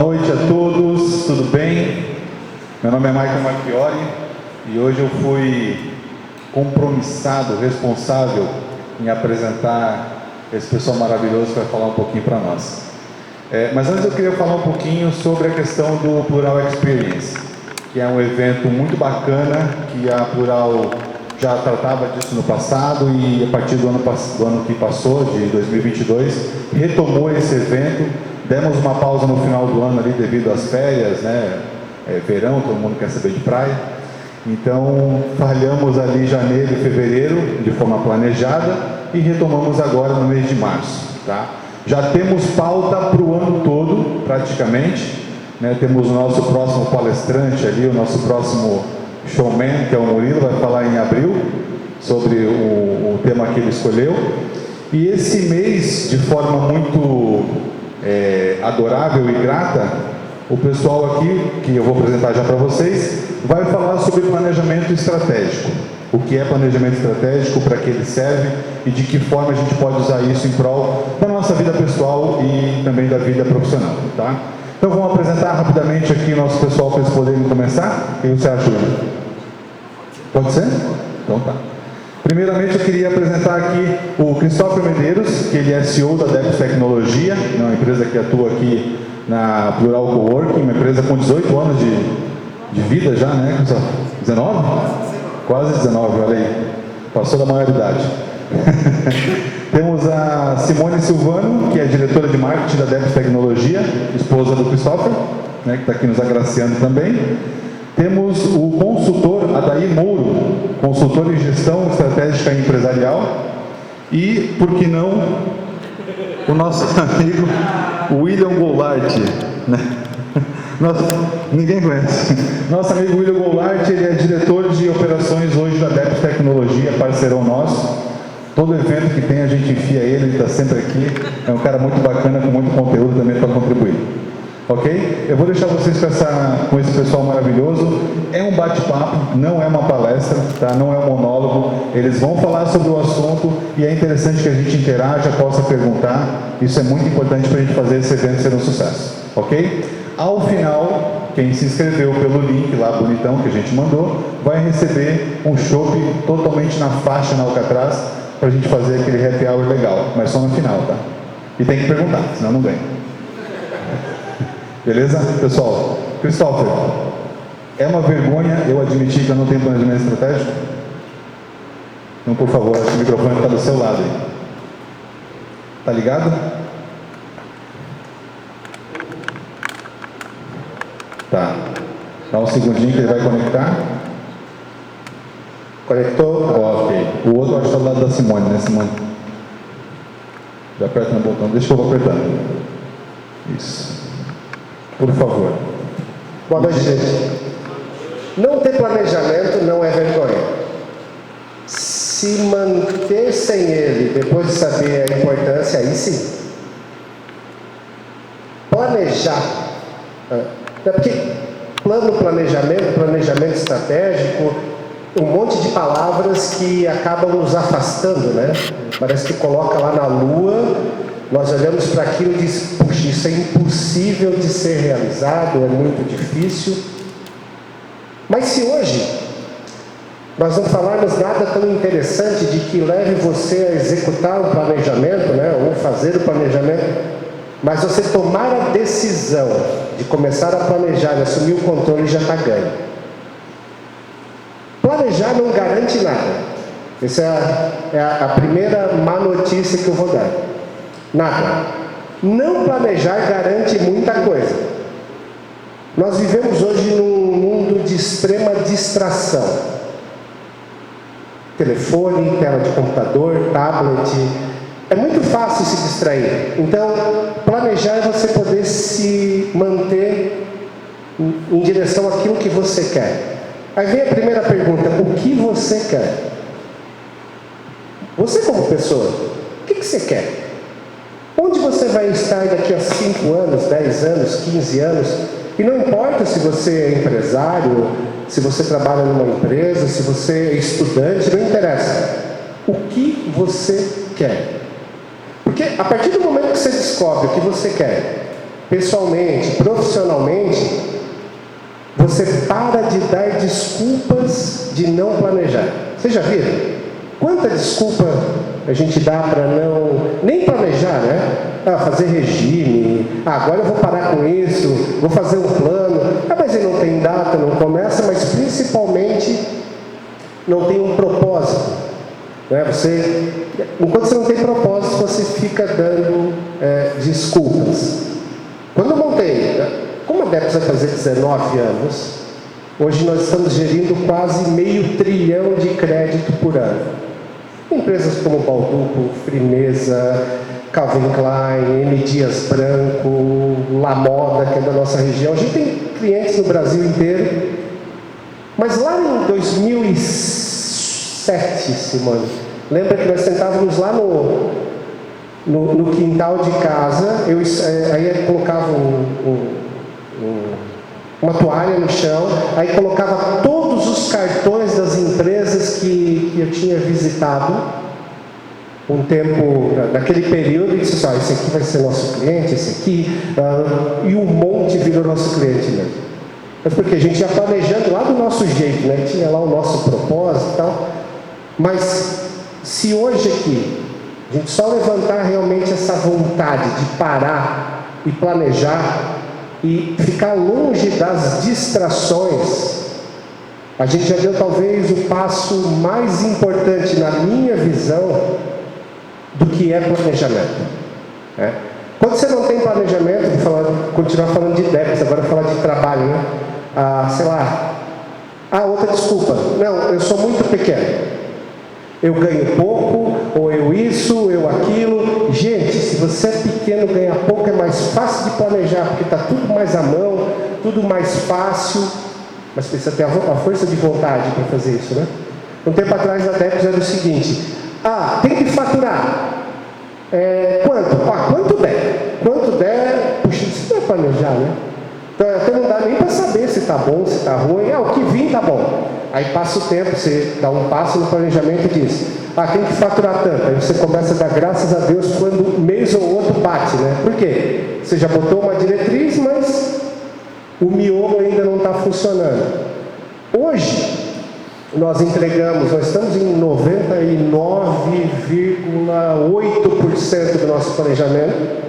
noite a todos, tudo bem? Meu nome é Michael Marchiori e hoje eu fui compromissado, responsável em apresentar esse pessoal maravilhoso que vai falar um pouquinho para nós. Mas antes eu queria falar um pouquinho sobre a questão do Plural Experience, que é um evento muito bacana, que a Plural já tratava disso no passado e a partir do ano que passou, de 2022, retomou esse evento. Demos uma pausa no final do ano ali devido às férias, né? Verão, todo mundo quer saber de praia. Então, falhamos ali janeiro e fevereiro de forma planejada e retomamos agora no mês de março, tá? Já temos pauta para o ano todo, praticamente, né? Temos o nosso próximo palestrante ali, o nosso próximo showman, que é o Murilo, vai falar em abril sobre o tema que ele escolheu. E esse mês, de forma muito adorável e grata, o pessoal aqui, que eu vou apresentar já para vocês, vai falar sobre planejamento estratégico. O que é planejamento estratégico, para que ele serve e de que forma a gente pode usar isso em prol da nossa vida pessoal e também da vida profissional, tá? Então vamos apresentar rapidamente aqui o nosso pessoal para eles poderem começar. O que você acha, Júlio? Pode ser? Então tá. Primeiramente eu queria apresentar aqui o Christopher Medeiros, que ele é CEO da Depth Tecnologia, uma empresa que atua aqui na Plural Coworking, uma empresa com 18 anos de vida já, né? 19? Quase 19, olha aí. Passou da maioridade. Temos a Simone Silvano, que é diretora de marketing da Depth Tecnologia, esposa do Christopher, né, que está aqui nos agraciando também. Temos o consultor Adair Mouro, consultor em gestão estratégica e empresarial. E, por que não, o nosso amigo William Goulart, né? Ninguém conhece. Nosso amigo William Goulart, ele é diretor de operações hoje da Depth Tecnologia, parceirão nosso. Todo evento que tem a gente enfia ele está sempre aqui. É um cara muito bacana, com muito conteúdo também para contribuir. Ok? Eu vou deixar vocês com esse pessoal maravilhoso. É um bate-papo, não é uma palestra, tá? Não é um monólogo. Eles vão falar sobre o assunto e é interessante que a gente interaja, possa perguntar. Isso é muito importante para a gente fazer esse evento ser um sucesso. Ok? Ao final, quem se inscreveu pelo link lá bonitão que a gente mandou, vai receber um chopp totalmente na faixa na Alcatraz, para a gente fazer aquele happy hour legal, mas só no final, tá? E tem que perguntar, senão não vem. Beleza? Pessoal, Christopher, é uma vergonha eu admitir que eu não tenho planejamento estratégico? Então, por favor, acho que o microfone está do seu lado aí. Tá ligado? Tá. Dá um segundinho que ele vai conectar. Conectou? Ok. O outro acho que está do lado da Simone, né, Simone? Já aperta no botão. Deixa que eu vou apertando. Isso. Por favor. Boa noite, gente. Não ter planejamento não é vergonha. Se manter sem ele, depois de saber a importância, aí sim. Planejar. É porque plano, planejamento estratégico, um monte de palavras que acabam nos afastando, né? Parece que coloca lá na lua, nós olhamos para aquilo e diz, puxa, isso é impossível de ser realizado, é muito difícil. Mas se hoje nós não falarmos nada tão interessante de que leve você a executar o planejamento, né? Ou fazer o planejamento, mas você tomar a decisão de começar a planejar e assumir o controle, já está ganho. Planejar não garante nada. Essa é a primeira má notícia que eu vou dar. Nada. Não planejar garante muita coisa. Nós vivemos hoje num mundo de extrema distração. Telefone, tela de computador, tablet. É muito fácil se distrair. Então, planejar é você poder se manter em direção àquilo que você quer. Aí vem a primeira pergunta, o que você quer? Você como pessoa, o que você quer? Onde você vai estar daqui a 5 anos, 10 anos, 15 anos? E não importa se você é empresário, se você trabalha numa empresa, se você é estudante, não interessa. O que você quer? Porque a partir do momento que você descobre o que você quer, pessoalmente, profissionalmente, você para de dar desculpas de não planejar. Vocês já viram? Quanta desculpa a gente dá para não nem planejar, né? Fazer regime, agora eu vou parar com isso, vou fazer um plano. Mas ele não tem data, não começa, mas principalmente não tem um propósito. Né? Enquanto você não tem propósito, você fica dando desculpas. Quando eu montei, como a DEPS vai fazer 19 anos, hoje nós estamos gerindo quase $500 bilhão de crédito por ano. Empresas como Balduco, Frimeza, Calvin Klein, M. Dias Branco, La Moda, que é da nossa região. A gente tem clientes no Brasil inteiro. Mas lá em 2007, Simone, lembra que nós sentávamos lá no quintal de casa, aí eu colocava uma toalha no chão, aí colocava todos os cartões das empresas que eu tinha visitado um tempo, naquele período, e disse assim, esse aqui vai ser nosso cliente, esse aqui, e um monte virou nosso cliente mesmo. Mas porque a gente ia planejando lá do nosso jeito, né? Tinha lá o nosso propósito e tal. Mas se hoje aqui a gente só levantar realmente essa vontade de parar e planejar e ficar longe das distrações, a gente já deu talvez o passo mais importante na minha visão do que é planejamento. Né? Quando você não tem planejamento, vou continuar falando de DEPS, agora vou falar de trabalho, né? Outra desculpa, não, eu sou muito pequeno, eu ganho pouco, ou eu isso, eu aquilo. Gente, se você é pequeno, ganha pouco, é mais fácil de planejar, porque está tudo mais à mão, tudo mais fácil, mas precisa ter a força de vontade para fazer isso, né? Um tempo atrás a DEPS era o seguinte, tem que faturar. Quanto? Quanto der, puxa, isso não é planejar, né? Então até não dá nem para saber se está bom, se está ruim. O que vir está bom. Aí passa o tempo, você dá um passo no planejamento e diz, tem que faturar tanto. Aí você começa a dar graças a Deus quando um mês ou outro bate, né? Por quê? Você já botou uma diretriz, mas o miolo ainda não está funcionando. Hoje, nós estamos em 99,8% do nosso planejamento.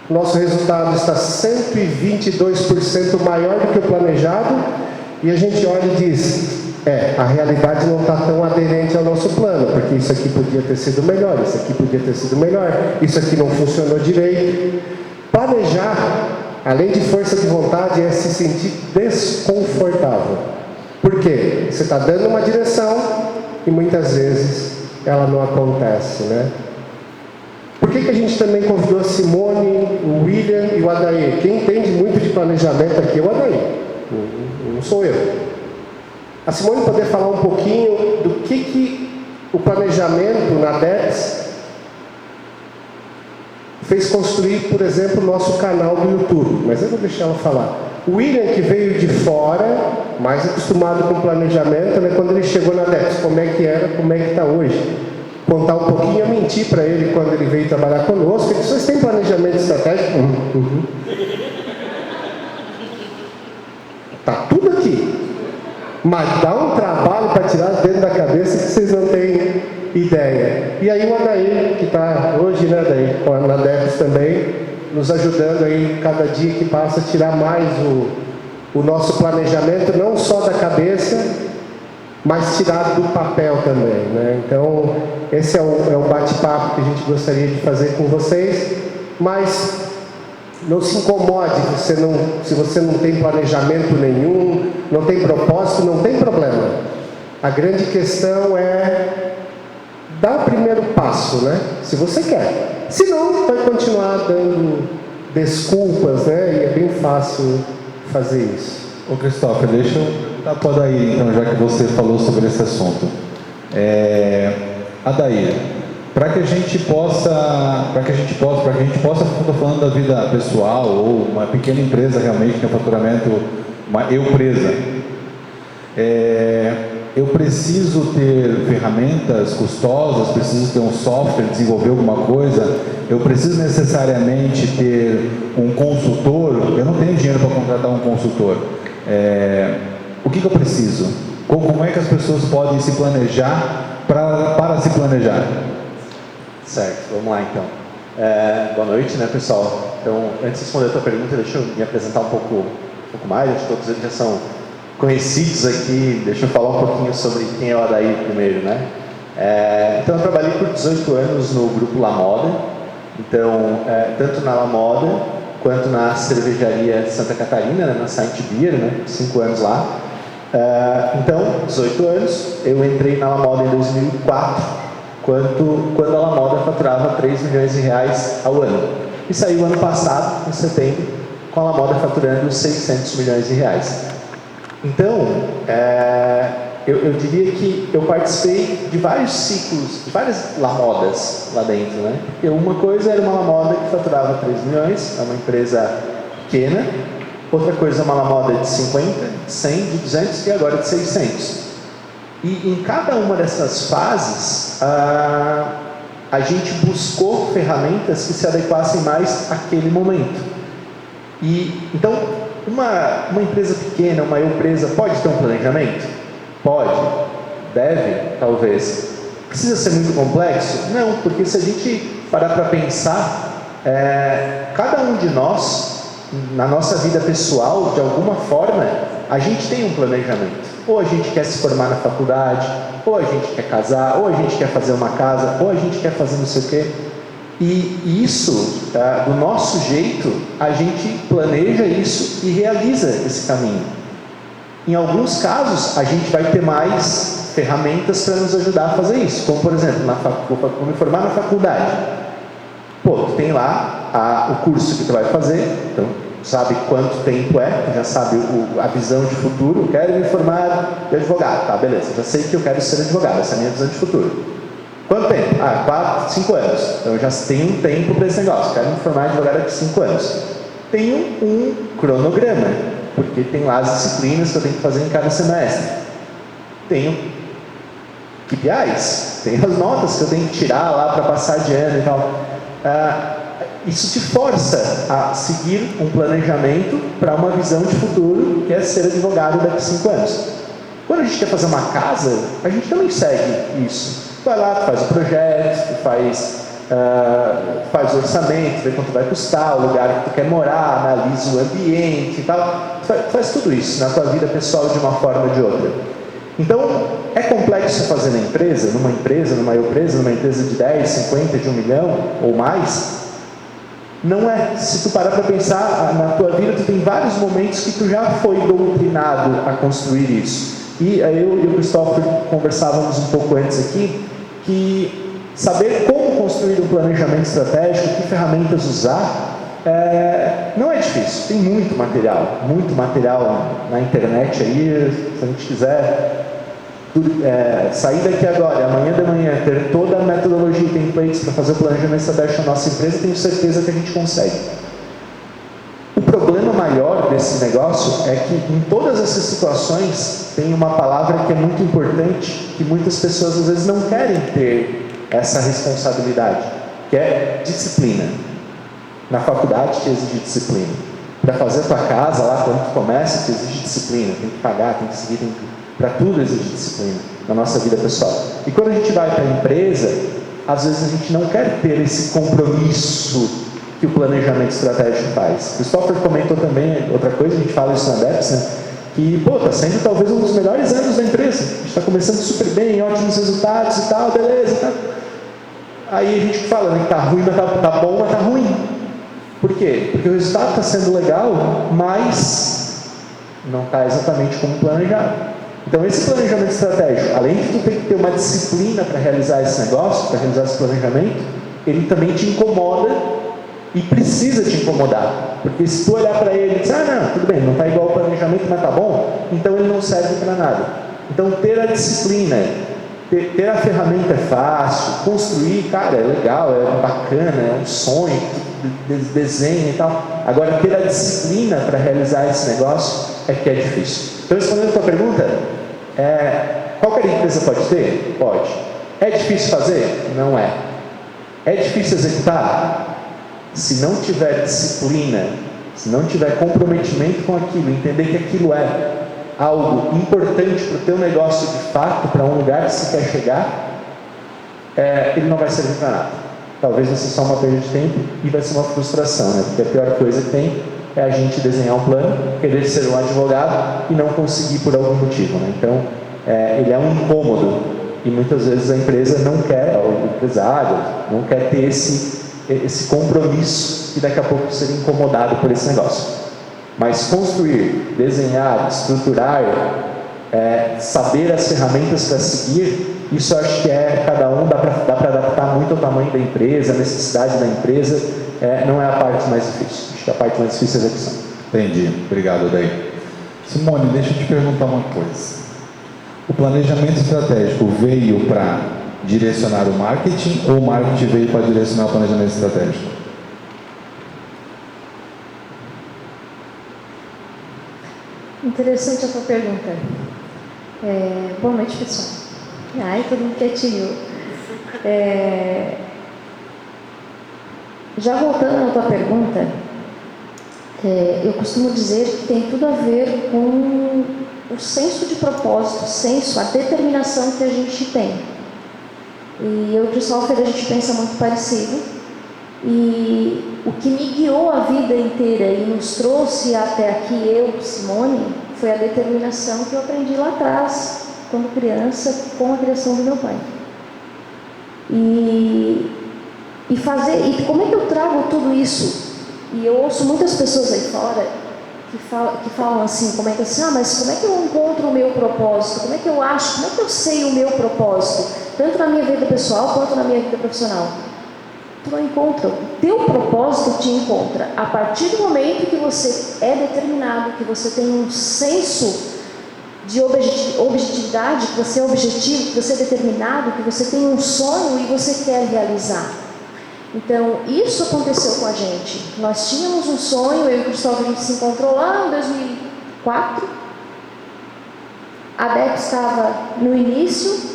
Nosso resultado está 122% maior do que o planejado, e a gente olha e diz, a realidade não está tão aderente ao nosso plano, porque isso aqui podia ter sido melhor, isso aqui podia ter sido melhor, isso aqui não funcionou direito. Planejar, além de força de vontade, é se sentir desconfortável. Por quê? Você está dando uma direção e muitas vezes ela não acontece, né? Por que a gente também convidou a Simone, o William e o Adair? Quem entende muito de planejamento aqui é o Adair, não sou eu. A Simone poder falar um pouquinho do que o planejamento na DEPS fez construir, por exemplo, o nosso canal do YouTube, mas eu vou deixar ela falar. O William, que veio de fora, mais acostumado com planejamento, né? Quando ele chegou na DEPS, como é que era, como é que está hoje? Contar um pouquinho, eu menti para ele quando ele veio trabalhar conosco. Ele disse, vocês têm planejamento estratégico? Está tudo aqui. Mas dá um trabalho para tirar dentro da cabeça que vocês não têm ideia. E aí o Adair, que está hoje, né, Adair, na DEPS também, nos ajudando aí, cada dia que passa, a tirar mais o nosso planejamento, não só da cabeça, mas tirado do papel também, né? Então, esse é o bate-papo que a gente gostaria de fazer com vocês, mas não se incomode se você não tem planejamento nenhum, não tem propósito, não tem problema. A grande questão é dar o primeiro passo, né? Se você quer. Se não, vai continuar dando desculpas, né? E é bem fácil fazer isso. Ô Cristóvão, deixa eu perguntar para o Adair, então, já que você falou sobre esse assunto. Adair, para que a gente possa, estou falando da vida pessoal ou uma pequena empresa realmente que tem um faturamento, uma empresa, eu preciso ter ferramentas custosas, preciso ter um software, desenvolver alguma coisa, eu preciso necessariamente ter um consultor, eu não tenho dinheiro para contratar um consultor. O que eu preciso? Como é que as pessoas podem se planejar para se planejar? Certo, vamos lá então. Boa noite, né, pessoal? Então, antes de responder a tua pergunta, deixa eu me apresentar um pouco mais. Acho que todos eles já são conhecidos aqui. Deixa eu falar um pouquinho sobre quem é o Adair primeiro, né? Então, eu trabalhei por 18 anos no grupo La Moda. Então, tanto na La Moda quanto na cervejaria Santa Catarina, né, na Saint Beer, né, 5 anos lá. Então, 18 anos, eu entrei na La Moda em 2004, quando a La Moda faturava 3 milhões de reais ao ano. E saiu ano passado, em setembro, com a La Moda faturando 600 milhões de reais. Então, eu diria que eu participei de vários ciclos, de várias La Modas lá dentro, né? Porque uma coisa era uma La Moda que faturava 3 milhões, é uma empresa pequena. Outra coisa é uma La Moda de 50, de 100, de 200 e agora de 600. E em cada uma dessas fases, a gente buscou ferramentas que se adequassem mais àquele momento. E então, uma empresa pequena, uma empresa pode ter um planejamento? Pode, deve, talvez. Precisa ser muito complexo? Não, porque se a gente parar para pensar, cada um de nós, na nossa vida pessoal, de alguma forma, a gente tem um planejamento. Ou a gente quer se formar na faculdade, ou a gente quer casar, ou a gente quer fazer uma casa, ou a gente quer fazer não sei o quê. E isso, do nosso jeito, a gente planeja isso e realiza esse caminho. Em alguns casos, a gente vai ter mais ferramentas para nos ajudar a fazer isso. Como, por exemplo, vou me formar na faculdade. Pô, tu tem lá o curso que tu vai fazer, então sabe quanto tempo tu já sabe a visão de futuro. Quero me formar de advogado, tá, beleza, já sei que eu quero ser advogado, essa é a minha visão de futuro. Quanto tempo? 4, 5 anos. Então eu já tenho um tempo para esse negócio, quero me formar de advogado daqui 5 anos. Tenho um cronograma, porque tem lá as disciplinas que eu tenho que fazer em cada semestre. Tenho KPIs, tenho as notas que eu tenho que tirar lá para passar de ano e tal. Isso te força a seguir um planejamento para uma visão de futuro, que é ser advogado daqui a 5 anos. Quando a gente quer fazer uma casa, a gente também segue isso. Tu vai lá, tu faz o projeto, tu faz o orçamento, vê quanto vai custar, o lugar que tu quer morar, analisa o ambiente e tal. Tu faz tudo isso na tua vida pessoal de uma forma ou de outra. Então, é complexo fazer numa empresa, numa empresa de 10, 50, de 1 milhão ou mais? Não é. Se tu parar para pensar, na tua vida tu tem vários momentos que tu já foi doutrinado a construir isso. E eu e o Cristóvão conversávamos um pouco antes aqui, que saber como construir um planejamento estratégico, que ferramentas usar, não é difícil. Tem muito material na internet aí. Se a gente quiser sair daqui agora, amanhã de manhã, ter toda a metodologia e templates para fazer o planejamento estratégico da nossa empresa, tenho certeza que a gente consegue. O problema maior desse negócio é que em todas essas situações tem uma palavra que é muito importante, que muitas pessoas às vezes não querem ter essa responsabilidade, que é disciplina. Na faculdade te exige disciplina. Para fazer a tua casa lá, quando tu começa, te exige disciplina. Tem que pagar, tem que seguir, para tudo exige disciplina na nossa vida pessoal. E quando a gente vai para a empresa, às vezes a gente não quer ter esse compromisso que o planejamento estratégico faz. O Christopher comentou também outra coisa, a gente fala isso na DEPS, né? Que, está sendo talvez um dos melhores anos da empresa. A gente está começando super bem, ótimos resultados e tal, beleza e tal. Aí a gente fala, né, que tá ruim, mas tá bom, mas tá ruim. Por quê? Porque o resultado está sendo legal, mas não está exatamente como planejado. Então, esse planejamento estratégico, além de tu ter que ter uma disciplina para realizar esse negócio, para realizar esse planejamento, ele também te incomoda e precisa te incomodar. Porque se tu olhar para ele e dizer, não, tudo bem, não está igual ao planejamento, mas está bom, então ele não serve para nada. Então, ter a disciplina, ter a ferramenta é fácil, construir, cara, é legal, é bacana, é um sonho, desenho e tal. Agora, ter a disciplina para realizar esse negócio é que é difícil. Então, respondendo a tua pergunta, qualquer empresa pode ter? Pode. É difícil fazer? Não é. É difícil executar? Se não tiver disciplina se não tiver comprometimento com aquilo, entender que aquilo é algo importante para o teu negócio de fato, para um lugar que se quer chegar, ele não vai servir para nada. Talvez vai ser só uma perda de tempo e vai ser uma frustração, né? Porque a pior coisa que tem é a gente desenhar um plano, querer ser um advogado e não conseguir por algum motivo, né? Então, ele é um incômodo e muitas vezes a empresa não quer, o empresário não quer ter esse compromisso e daqui a pouco ser incomodado por esse negócio. Mas construir, desenhar, estruturar, saber as ferramentas para seguir, isso eu acho que cada um dá para adaptar muito ao tamanho da empresa, à necessidade da empresa, não é a parte mais difícil. Acho que a parte mais difícil é a execução. Entendi, obrigado daí. Simone, deixa eu te perguntar uma coisa. O planejamento estratégico veio para direcionar o marketing ou o marketing veio para direcionar o planejamento estratégico? Interessante a tua pergunta. Boa noite, pessoal. Ai, todo mundo quietinho. Já voltando à tua pergunta, eu costumo dizer que tem tudo a ver com o senso de propósito, a determinação que a gente tem. E eu e o Christopher, a gente pensa muito parecido. E o que me guiou a vida inteira e nos trouxe até aqui, eu, Simone, foi a determinação que eu aprendi lá atrás, quando criança, com a criação do meu pai. E como é que eu trago tudo isso? E eu ouço muitas pessoas aí fora que falam assim, mas como é que eu encontro o meu propósito? Como é que eu acho, como é que eu sei o meu propósito? Tanto na minha vida pessoal quanto na minha vida profissional. Tu não encontra, o teu propósito te encontra a partir do momento que você é determinado, que você tem um senso de objetividade, que você é objetivo, que você é determinado, que você tem um sonho e você quer realizar. Então, isso aconteceu com a gente. Nós tínhamos um sonho, eu e o Cristóvão, a gente se encontrou lá em 2004. A DEP estava no início.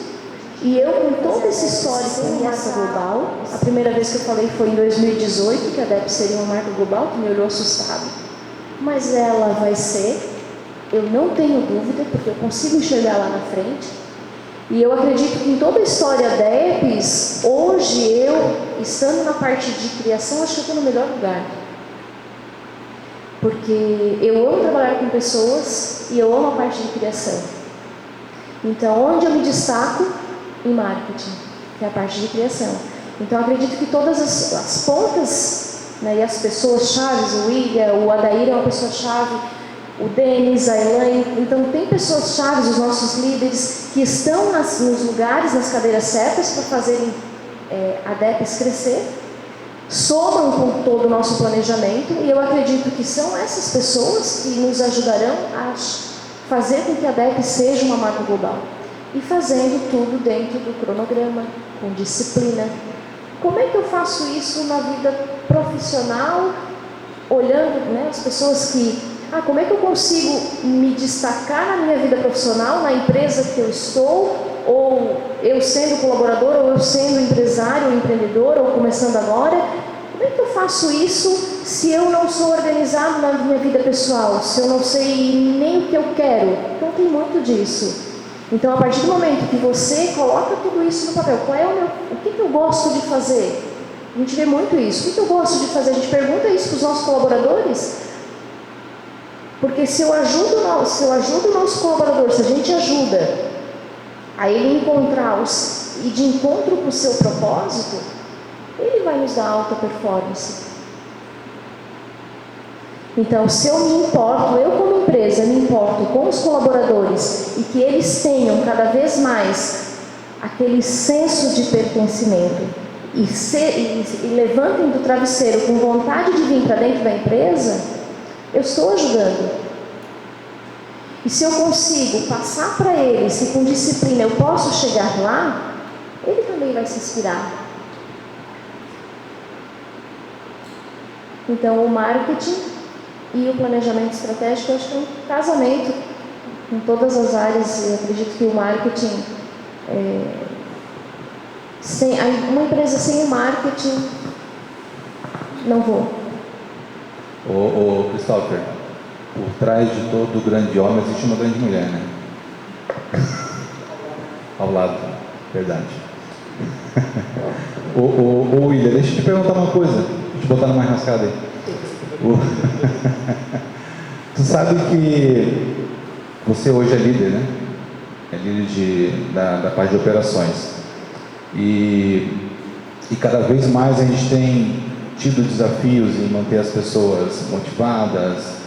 E eu, com toda essa história em marca global, a primeira vez que eu falei foi em 2018, que a DEP seria uma marca global, que me olhou assustado. Mas ela vai ser, eu não tenho dúvida, porque eu consigo enxergar lá na frente. E eu acredito que em toda a história da DEPs, hoje eu, estando na parte de criação, acho que eu estou no melhor lugar. Porque eu amo trabalhar com pessoas e eu amo a parte de criação. Então, onde eu me destaco? Em marketing, que é a parte de criação. Então, eu acredito que todas as pontas, né, e as pessoas-chave, o William, o Adair é uma pessoa-chave, o Denis, a Elaine, então tem pessoas-chave, os nossos líderes, que estão nos lugares, nas cadeiras certas para fazerem a DEPs crescer, somam com todo o nosso planejamento, e eu acredito que são essas pessoas que nos ajudarão a fazer com que a DEP seja uma marca global. E fazendo tudo dentro do cronograma, com disciplina. Como é que eu faço isso na vida profissional, olhando, né, as pessoas que... como é que eu consigo me destacar na minha vida profissional, na empresa que eu estou, ou eu sendo colaborador, ou eu sendo empresário, ou empreendedor, ou começando agora? Como é que eu faço isso se eu não sou organizado na minha vida pessoal, se eu não sei nem o que eu quero? Então tem muito disso. Então, a partir do momento que você coloca tudo isso no papel, o que eu gosto de fazer? A gente vê muito isso. O que eu gosto de fazer? A gente pergunta isso para os nossos colaboradores. Porque se eu ajudo o nosso colaborador, se a gente ajuda a ele encontrar e de encontro com o seu propósito, ele vai nos dar alta performance. Então, se eu me importo, eu como empresa me importo com os colaboradores e que eles tenham cada vez mais aquele senso de pertencimento e levantem do travesseiro com vontade de vir para dentro da empresa, eu estou ajudando. E se eu consigo passar para eles que com disciplina eu posso chegar lá, ele também vai se inspirar. Então, o marketing e o planejamento estratégico, eu acho que é um casamento em todas as áreas. Eu acredito que o marketing, uma empresa sem o marketing, não vou. Ô Christopher, por trás de todo grande homem existe uma grande mulher, né? Ao lado, verdade. Ô William, deixa eu te perguntar uma coisa, deixa eu te botar numa enrascada aí. Tu sabe que você hoje é líder, né? É líder da parte de operações. E cada vez mais a gente tem tido desafios em manter as pessoas motivadas,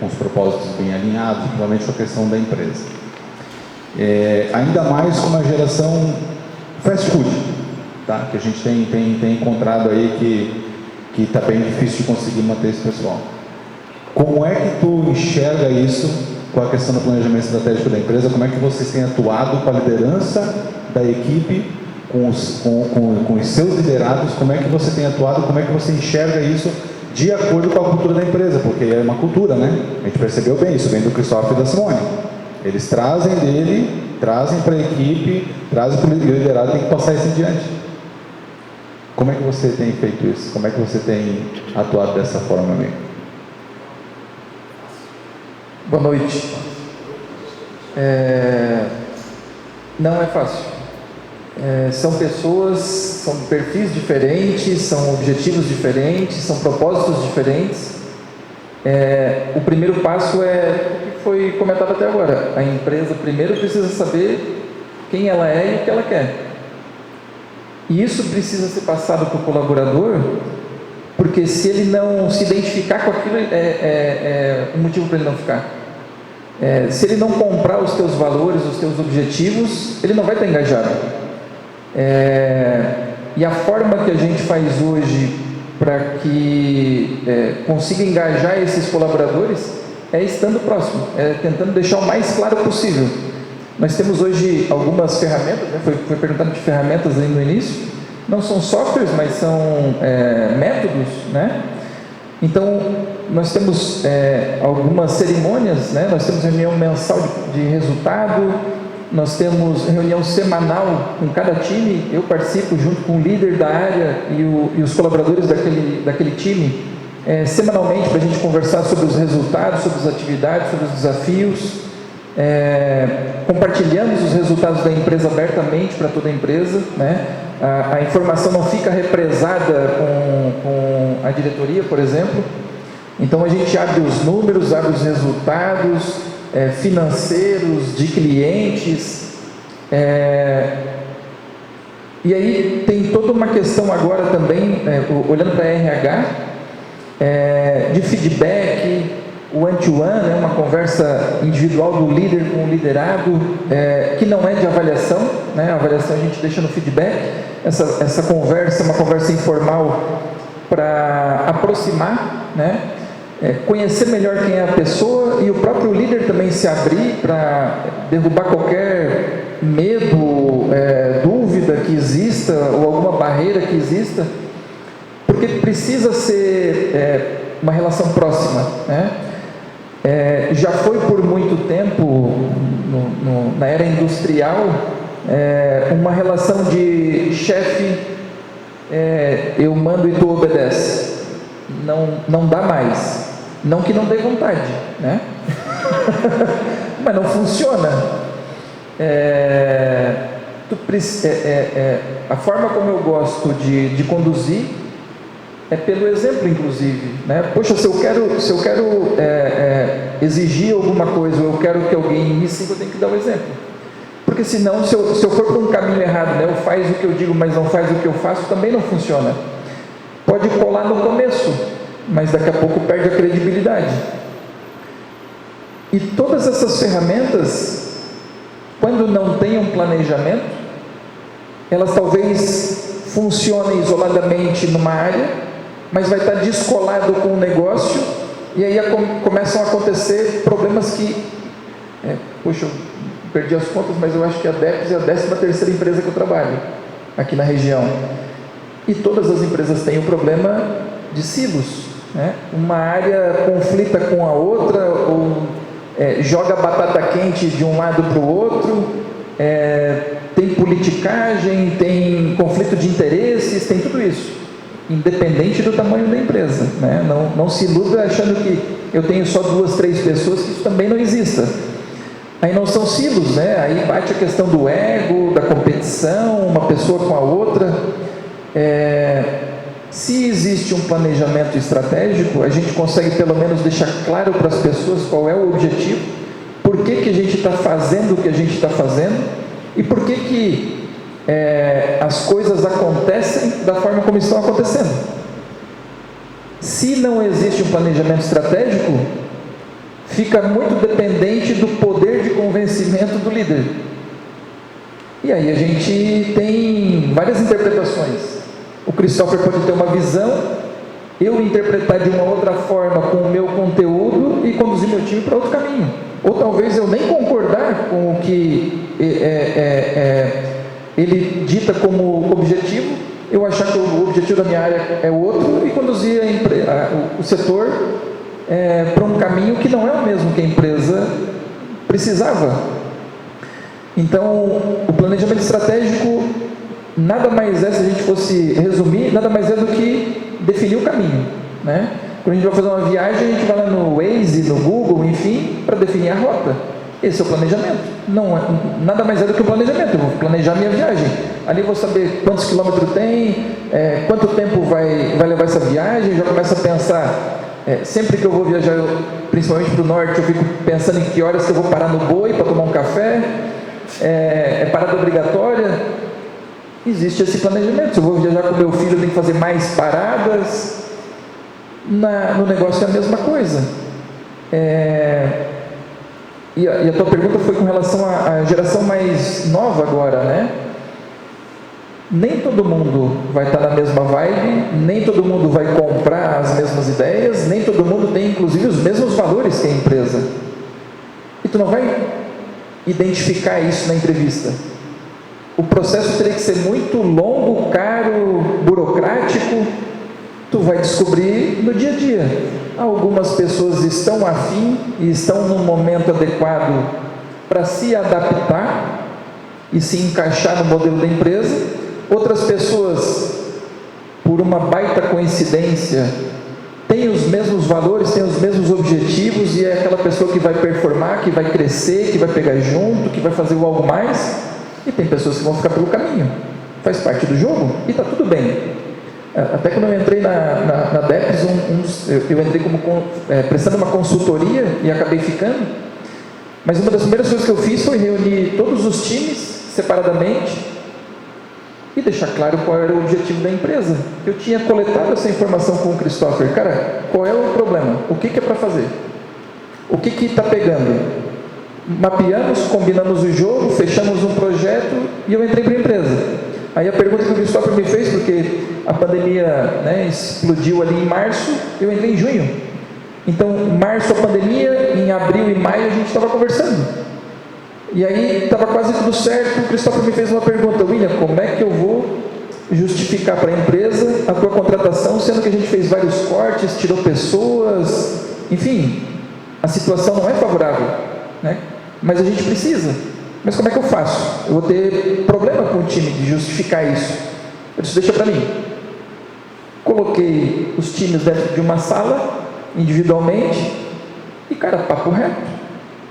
com os propósitos bem alinhados, principalmente com a questão da empresa. Ainda mais com uma geração fast food, tá? Que a gente tem encontrado aí que está bem difícil de conseguir manter esse pessoal. Como é que tu enxerga isso com a questão do planejamento estratégico da empresa? Como é que vocês têm atuado com a liderança da equipe, com os seus liderados? Como é que você tem atuado? Como é que você enxerga isso de acordo com a cultura da empresa? Porque é uma cultura, né? A gente percebeu bem, isso vem do Christopher e da Simone. Eles trazem para a equipe, trazem para o liderado, tem que passar isso adiante. Como é que você tem feito isso? Como é que você tem atuado dessa forma, amigo? Boa noite. Não é fácil. São pessoas, são perfis diferentes, são objetivos diferentes, são propósitos diferentes. O primeiro passo é o que foi comentado até agora. A empresa primeiro precisa saber quem ela é e o que ela quer. E isso precisa ser passado para o colaborador, porque se ele não se identificar com aquilo, é um motivo para ele não ficar. Se ele não comprar os teus valores, os teus objetivos, ele não vai estar engajado. E a forma que a gente faz hoje para que consiga engajar esses colaboradores é estando próximo, tentando deixar o mais claro possível. Nós temos hoje algumas ferramentas, né? Foi perguntado de ferramentas aí no início. Não são softwares, mas são métodos, né? Então, nós temos algumas cerimônias, né? Nós temos reunião mensal de resultado, nós temos reunião semanal com cada time. Eu participo junto com o líder da área e os colaboradores daquele time, semanalmente, para a gente conversar sobre os resultados, sobre as atividades, sobre os desafios. Compartilhamos os resultados da empresa abertamente para toda a empresa, né? A informação não fica represada com a diretoria, por exemplo. Então a gente abre os números, abre os resultados financeiros de clientes, e aí tem toda uma questão agora também, olhando para a RH, de feedback, o one-to-one, né, uma conversa individual do líder com o liderado, que não é de avaliação, né? A avaliação a gente deixa no feedback. Essa conversa é uma conversa informal para aproximar, né? Conhecer melhor quem é a pessoa e o próprio líder também se abrir para derrubar qualquer medo, dúvida que exista ou alguma barreira que exista, porque precisa ser uma relação próxima, né? Já foi por muito tempo, na era industrial, uma relação de chefe, eu mando e tu obedece. Não dá mais. Não que não dê vontade, né? Mas não funciona. A forma como eu gosto de conduzir é pelo exemplo, inclusive, né? Poxa, se eu quero exigir alguma coisa, ou eu quero que alguém me siga, eu tenho que dar o exemplo. Porque senão, se eu for por um caminho errado, né? Eu faz o que eu digo, mas não faz o que eu faço, também não funciona. Pode colar no começo, mas daqui a pouco perde a credibilidade. E todas essas ferramentas, quando não tem um planejamento, elas talvez funcionem isoladamente numa área, mas vai estar descolado com o negócio, e aí começam a acontecer problemas que, poxa, eu perdi as contas, mas eu acho que a DEPS é a 13ª empresa que eu trabalho aqui na região, e todas as empresas têm o problema de silos, né? Uma área conflita com a outra, ou joga batata quente de um lado para o outro, tem politicagem, tem conflito de interesses, tem tudo isso. independente do tamanho da empresa, né? Não se iluda achando que eu tenho só 2, 3 pessoas, que isso também não exista. Aí não são silos, né? Aí bate a questão do ego, da competição, uma pessoa com a outra. Se existe um planejamento estratégico, a gente consegue pelo menos deixar claro para as pessoas qual é o objetivo, por que a gente está fazendo o que a gente está fazendo e por que as coisas acontecem da forma como estão acontecendo. Se não existe um planejamento estratégico, fica muito dependente do poder de convencimento do líder. E aí a gente tem várias interpretações. O Christopher pode ter uma visão, eu interpretar de uma outra forma com o meu conteúdo e conduzir meu time para outro caminho. Ou talvez eu nem concordar com o que ele dita como objetivo, eu achar que o objetivo da minha área é outro e conduzir o setor para um caminho que não é o mesmo que a empresa precisava. Então, o planejamento estratégico nada mais é, se a gente fosse resumir, nada mais é do que definir o caminho, né? Quando a gente vai fazer uma viagem, a gente vai lá no Waze, no Google, enfim, para definir a rota. Esse é o planejamento. Não é, nada mais é do que o planejamento. Eu vou planejar minha viagem. Ali eu vou saber quantos quilômetros tem, quanto tempo vai levar essa viagem. Já começo a pensar, sempre que eu vou viajar, principalmente para o norte, eu fico pensando em que horas que eu vou parar no Boi para tomar um café. É parada obrigatória. Existe esse planejamento. Se eu vou viajar com meu filho, eu tenho que fazer mais paradas. No negócio é a mesma coisa. E a tua pergunta foi com relação à geração mais nova agora, né? Nem todo mundo vai estar na mesma vibe, nem todo mundo vai comprar as mesmas ideias, nem todo mundo tem inclusive os mesmos valores que a empresa. E tu não vai identificar isso na entrevista. O processo teria que ser muito longo, caro, burocrático. Tu vai descobrir no dia a dia. Algumas pessoas estão afim e estão num momento adequado para se adaptar e se encaixar no modelo da empresa. Outras pessoas, por uma baita coincidência, têm os mesmos valores, têm os mesmos objetivos e é aquela pessoa que vai performar, que vai crescer, que vai pegar junto, que vai fazer o algo mais. E tem pessoas que vão ficar pelo caminho. Faz parte do jogo e está tudo bem. Até quando eu entrei na DEPS, eu entrei prestando uma consultoria e acabei ficando. Mas uma das primeiras coisas que eu fiz foi reunir todos os times separadamente e deixar claro qual era o objetivo da empresa. Eu tinha coletado essa informação com o Christopher. Cara, qual é o problema? O que é para fazer? O que está pegando? Mapeamos, combinamos o jogo, fechamos um projeto e eu entrei para a empresa. Aí a pergunta que o Christopher me fez, porque a pandemia, né, explodiu ali em março, eu entrei em junho. Então, em março a pandemia, em abril e maio a gente estava conversando. E aí estava quase tudo certo, o Christopher me fez uma pergunta: William, como é que eu vou justificar para a empresa a tua contratação, sendo que a gente fez vários cortes, tirou pessoas, enfim, a situação não é favorável, né? Mas a gente precisa. Mas como é que eu faço? Eu vou ter problema com o time de justificar isso. Eu disse: deixa para mim. Coloquei os times dentro de uma sala, individualmente, e cara, papo reto.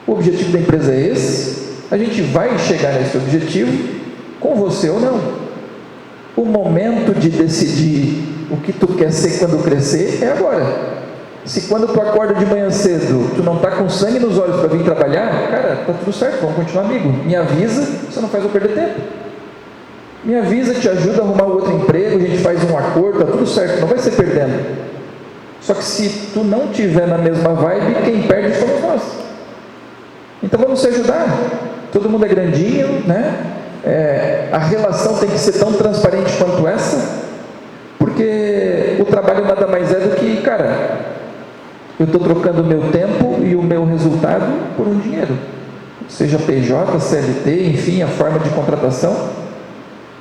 O objetivo da empresa é esse, a gente vai chegar nesse objetivo, com você ou não. O momento de decidir o que tu quer ser quando crescer é agora. Se quando tu acorda de manhã cedo, tu não está com sangue nos olhos para vir trabalhar, cara, tá tudo certo, vamos continuar amigo. Me avisa, você não faz eu perder tempo. Me avisa, te ajuda a arrumar outro emprego, a gente faz um acordo, tá tudo certo, não vai ser perdendo. Só que se tu não tiver na mesma vibe, quem perde somos nós. Então vamos se ajudar. Todo mundo é grandinho, né? A relação tem que ser tão transparente quanto essa, porque o trabalho nada mais é do que, cara, eu estou trocando o meu tempo e o meu resultado por um dinheiro, seja PJ, CLT, enfim, a forma de contratação.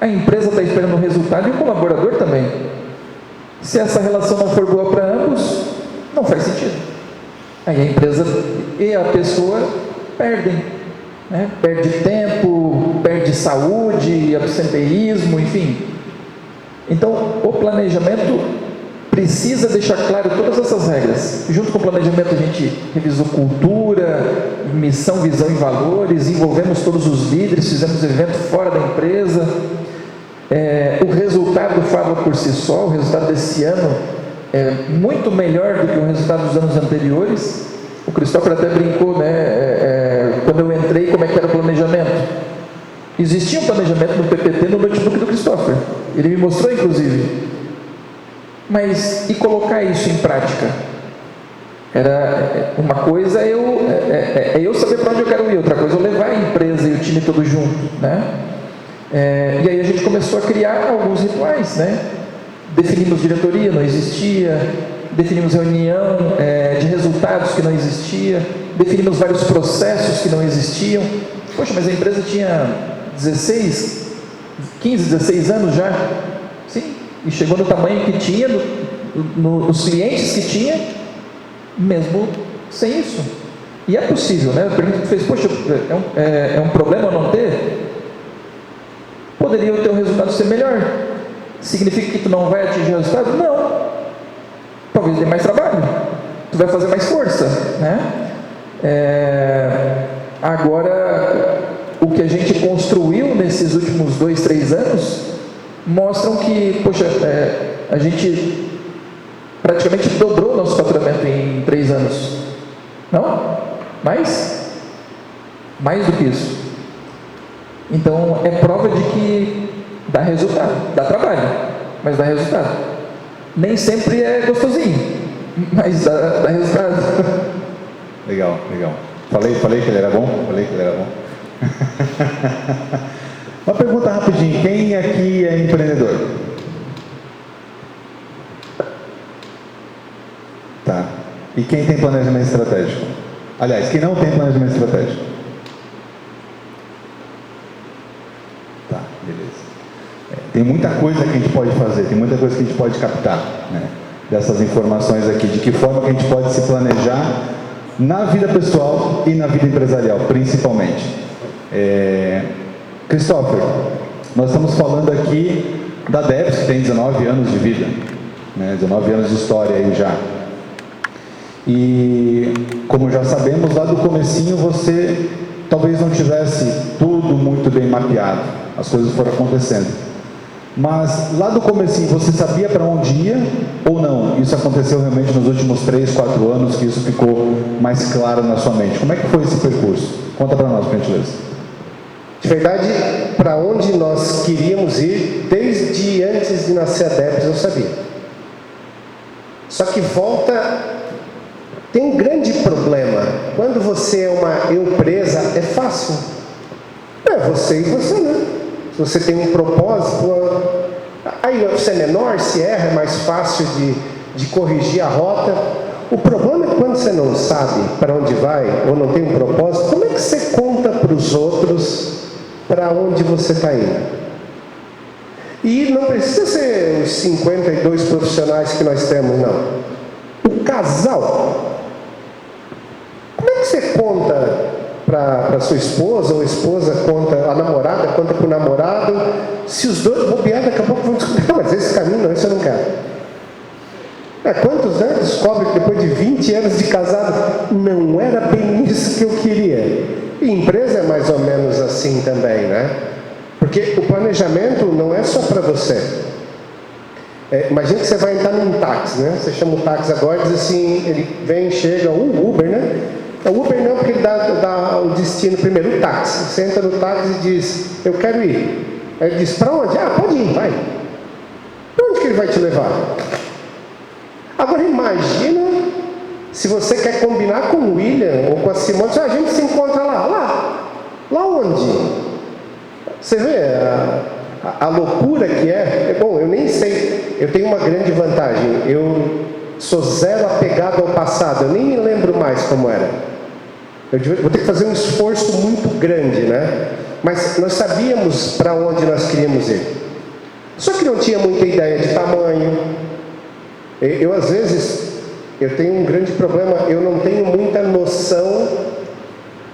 A empresa está esperando um resultado e o colaborador também. Se essa relação não for boa para ambos, não faz sentido. Aí a empresa e a pessoa perdem, né? Perde tempo, perde saúde, absenteísmo, enfim. Então, o planejamento precisa deixar claro todas essas regras. Junto com o planejamento, a gente revisou cultura, missão, visão e valores, envolvemos todos os líderes, fizemos evento fora da empresa. O resultado fala por si só. O resultado desse ano é muito melhor do que o resultado dos anos anteriores. O Cristóvão até brincou, né? Quando eu entrei, como é que era o planejamento? Existia um planejamento no PPT no notebook do Cristóvão. Ele me mostrou, inclusive. Mas e colocar isso em prática? Era uma coisa eu saber para onde eu quero ir, outra coisa eu levar a empresa e o time todo junto, né? E aí a gente começou a criar alguns rituais, né? Definimos diretoria, não existia. Definimos reunião de resultados, que não existia. Definimos vários processos que não existiam. Poxa, mas a empresa tinha 15, 16 anos já. Sim, e chegou no tamanho que tinha, nos clientes que tinha, mesmo sem isso. E é possível, né? A pergunta que fez, poxa, é um problema não ter? Poderia o teu resultado ser melhor? Significa que tu não vai atingir o resultado? Não. Talvez dê mais trabalho. Tu vai fazer mais força, né? Agora, o que a gente construiu nesses últimos 2, 3 anos mostram que, poxa, a gente praticamente dobrou o nosso faturamento em 3 anos. Não? Mais do que isso. Então, é prova de que dá resultado, dá trabalho, mas dá resultado. Nem sempre é gostosinho, mas dá resultado. Legal. Falei que ele era bom? Uma pergunta rapidinho, quem aqui é empreendedor? Tá. E quem tem planejamento estratégico? Aliás, quem não tem planejamento estratégico? Tá, beleza. Tem muita coisa que a gente pode fazer, tem muita coisa que a gente pode captar, né, dessas informações aqui, de que forma que a gente pode se planejar na vida pessoal e na vida empresarial, principalmente. Christopher, nós estamos falando aqui da Debs, que tem 19 anos de vida, né, 19 anos de história aí já. E, como já sabemos, lá do comecinho você talvez não tivesse tudo muito bem mapeado, as coisas foram acontecendo. Mas lá do comecinho você sabia para onde ia ou não? Isso aconteceu realmente nos últimos 3, 4 anos que isso ficou mais claro na sua mente. Como é que foi esse percurso? Conta para nós, por gentileza. De verdade, para onde nós queríamos ir, desde antes de nascer a Debs, eu sabia. Só que tem um grande problema. Quando você é uma empresa, é fácil. É você e você, né? Se você tem um propósito, aí você é menor, se erra, é mais fácil de corrigir a rota. O problema é que quando você não sabe para onde vai, ou não tem um propósito, como é que você conta para os outros para onde você está indo? E não precisa ser os 52 profissionais que nós temos, não. O casal. Como é que você conta para sua esposa, ou a esposa conta, a namorada conta para o namorado, se os dois bobeados, daqui a pouco vão descobrir, mas esse caminho não, esse eu não quero. Quantos anos descobre que depois de 20 anos de casado, não era bem isso que eu queria? E empresa é mais ou menos assim também, né? Porque o planejamento não é só para você. Imagina que você vai entrar num táxi, né? Você chama o táxi agora e diz assim, ele vem, chega, o Uber, né? O Uber não, porque ele dá o destino primeiro, o táxi. Você entra no táxi e diz, eu quero ir. Aí ele diz, para onde? Pode ir, vai. Para onde que ele vai te levar? Agora imagina se você quer combinar com o William ou com a Simone, a gente se encontra lá onde? Você vê a loucura que é? Bom, eu nem sei, eu tenho uma grande vantagem, eu sou zero apegado ao passado, eu nem me lembro mais como era. Eu vou ter que fazer um esforço muito grande, né? Mas nós sabíamos para onde nós queríamos ir. Só que não tinha muita ideia de tamanho. Às vezes, eu tenho um grande problema, eu não tenho muita noção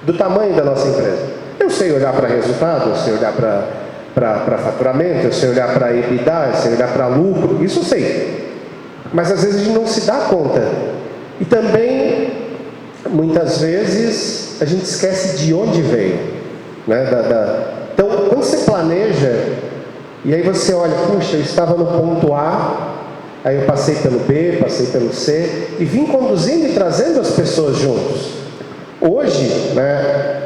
do tamanho da nossa empresa. Eu sei olhar para resultado, eu sei olhar para para faturamento, eu sei olhar para EBITDA, eu sei olhar para lucro, isso eu sei. Mas às vezes a gente não se dá conta. E também, muitas vezes, a gente esquece de onde veio. Né? Então, quando você planeja, e aí você olha, puxa, eu estava no ponto A, aí eu passei pelo B, passei pelo C, e vim conduzindo e trazendo as pessoas juntos. Hoje, né,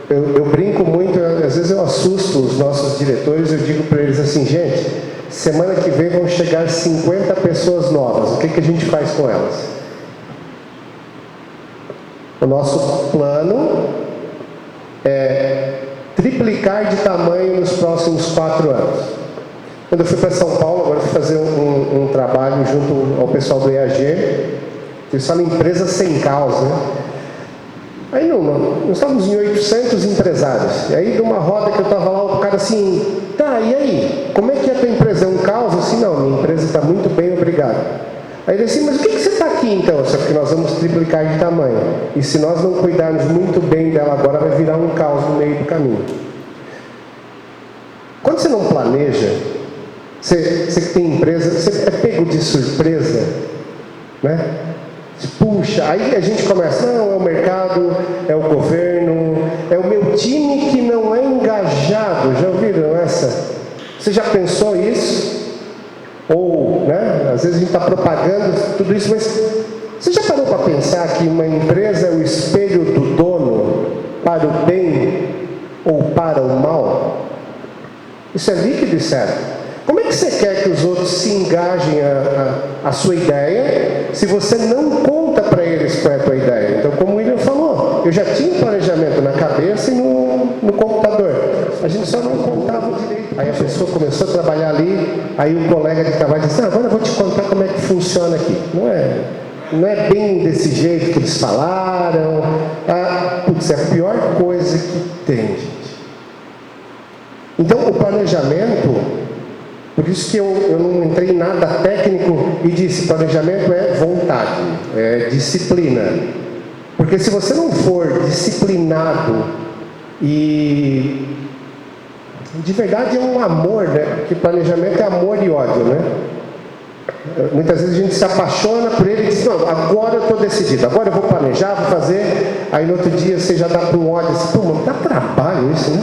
eu brinco muito, às vezes eu assusto os nossos diretores, eu digo para eles assim, gente, semana que vem vão chegar 50 pessoas novas, o que a gente faz com elas? O nosso plano é triplicar de tamanho nos próximos 4 anos. Quando eu fui para São Paulo, agora eu fui fazer um trabalho junto ao pessoal do EAG, eles falam empresa sem caos, né? Aí nós estávamos em 800 empresários, e aí numa roda que eu estava lá, o cara assim, tá, e aí, como é que é a tua empresa? É um caos? Assim, não, minha empresa está muito bem, obrigado. Aí ele assim, mas o que você está aqui então? Só que nós vamos triplicar de tamanho, e se nós não cuidarmos muito bem dela agora, vai virar um caos no meio do caminho. Quando você não planeja, você que tem empresa, você é pego de surpresa, né? Puxa, aí a gente começa, não, é o mercado, é o governo, é o meu time que não é engajado. Já ouviram essa? Você já pensou isso? Ou, né, às vezes a gente está propagando tudo isso, mas você já parou para pensar que uma empresa é o espelho do dono para o bem ou para o mal? Isso é líquido e certo. Como é que você quer que os outros se engajem a sua ideia, se você não conta para eles qual é a tua ideia? Então, como o William falou, eu já tinha um planejamento na cabeça e no computador. A gente só não contava direito. Aí a pessoa começou a trabalhar ali, aí o colega de trabalho disse, agora eu vou te contar como é que funciona aqui. Não é bem desse jeito que eles falaram. Putz, é a pior coisa que tem, gente. Então, o planejamento... Por isso que eu não entrei em nada técnico e disse, planejamento é vontade, é disciplina. Porque se você não for disciplinado e... De verdade é um amor, né? Porque planejamento é amor e ódio, né? Muitas vezes a gente se apaixona por ele e diz, não, agora eu estou decidido, agora eu vou planejar, vou fazer. Aí no outro dia você já dá com ódio assim, pô, mano, dá trabalho isso, né?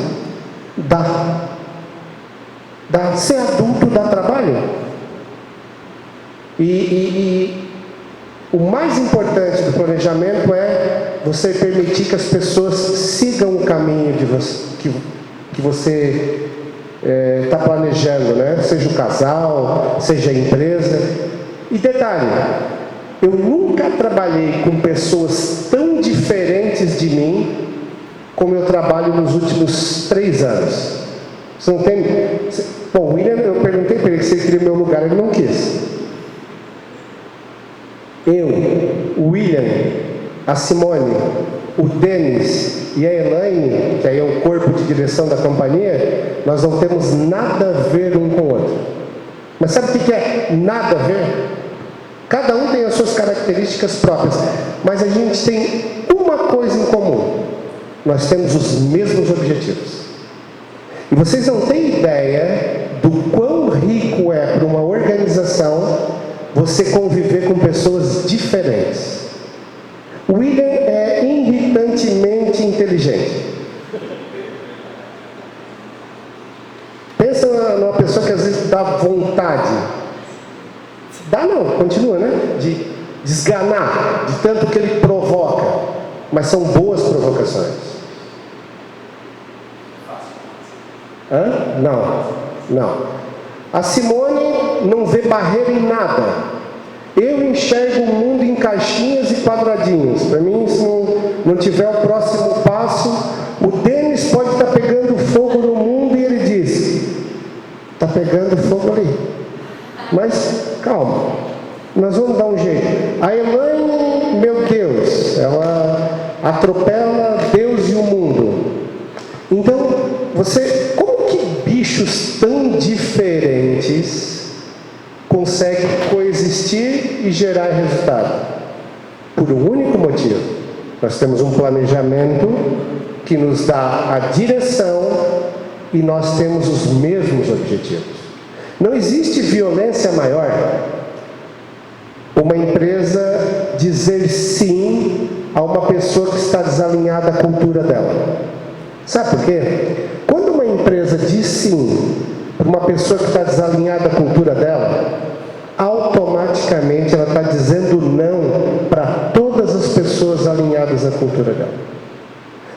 Dá. Ser adulto dá trabalho. E o mais importante do planejamento é você permitir que as pessoas sigam o caminho que você está planejando, né? Seja o casal, seja a empresa. E detalhe, eu nunca trabalhei com pessoas tão diferentes de mim como eu trabalho nos últimos 3 anos. Você não tem... Bom, o William, eu perguntei para ele se ele queria meu lugar, ele não quis. Eu, o William, a Simone, o Denis e a Elaine, que aí é o corpo de direção da companhia, nós não temos nada a ver um com o outro. Mas sabe o que é nada a ver? Cada um tem as suas características próprias, mas a gente tem uma coisa em comum. Nós temos os mesmos objetivos. E vocês não têm ideia do quão rico é para uma organização você conviver com pessoas diferentes. O William é irritantemente inteligente. Pensa numa pessoa que às vezes dá vontade. Dá não, continua, né? De desganar, de tanto que ele provoca. Mas são boas provocações. Não. A Simone não vê barreira em nada. Eu enxergo o mundo em caixinhas e quadradinhos. Para mim, se não tiver o próximo passo, o Denis pode estar pegando fogo no mundo e ele diz, está pegando fogo ali. Mas, calma, nós vamos dar um jeito. A Elaine, meu Deus, ela atropela Deus e o mundo. Então, como que bichos tão diferentes conseguem coexistir e gerar resultado? Por um único motivo. Nós temos um planejamento que nos dá a direção e nós temos os mesmos objetivos. Não existe violência maior uma empresa dizer sim a uma pessoa que está desalinhada à cultura dela. Sabe por quê? Quando uma empresa diz sim para uma pessoa que está desalinhada à cultura dela, automaticamente ela está dizendo não para todas as pessoas alinhadas à cultura dela.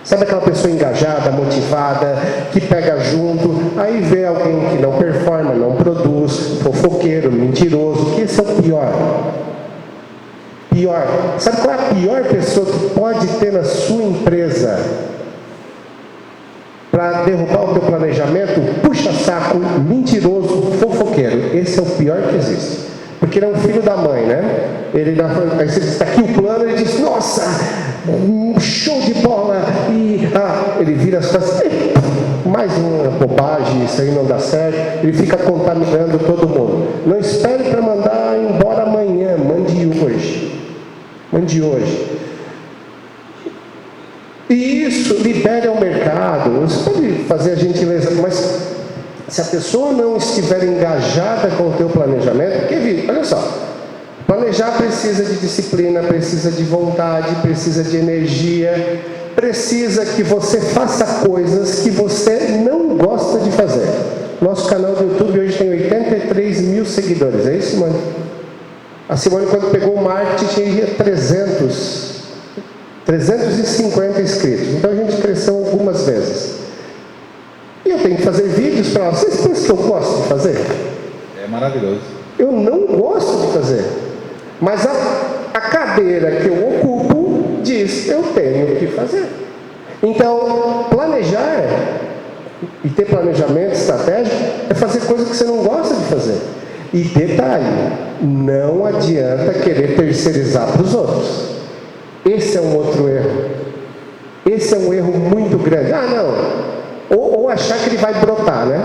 Sabe aquela pessoa engajada, motivada, que pega junto, aí vê alguém que não performa, não produz, fofoqueiro, mentiroso, que esse é o pior. Pior. Sabe qual é a pior pessoa que pode ter na sua empresa para derrubar o teu planejamento? Puxa-saco, mentiroso, fofoqueiro. Esse é o pior que existe. Porque ele é um filho da mãe, né? Aí você diz, está aqui o plano, ele diz, nossa, show de bola. E ele vira as costas, mais uma bobagem, isso aí não dá certo. Ele fica contaminando todo mundo. Não espere para mandar embora amanhã, mande hoje. Mande hoje. E isso libera o mercado. Você pode fazer a gentileza, mas se a pessoa não estiver engajada com o teu planejamento, porque, olha só, planejar precisa de disciplina, precisa de vontade, precisa de energia, precisa que você faça coisas que você não gosta de fazer. Nosso canal do YouTube hoje tem 83 mil seguidores, é isso, Simone? A Simone, quando pegou o marketing, tinha 350 inscritos. Então a gente cresceu algumas vezes. E eu tenho que fazer vídeos para vocês. Pensam que eu gosto de fazer? É maravilhoso. Eu não gosto de fazer. Mas a cadeira que eu ocupo diz, eu tenho que fazer. Então, planejar e ter planejamento estratégico é fazer coisas que você não gosta de fazer. E detalhe, não adianta querer terceirizar para os outros. Esse é um outro erro. Esse é um erro muito grande. Ou achar que ele vai brotar, né?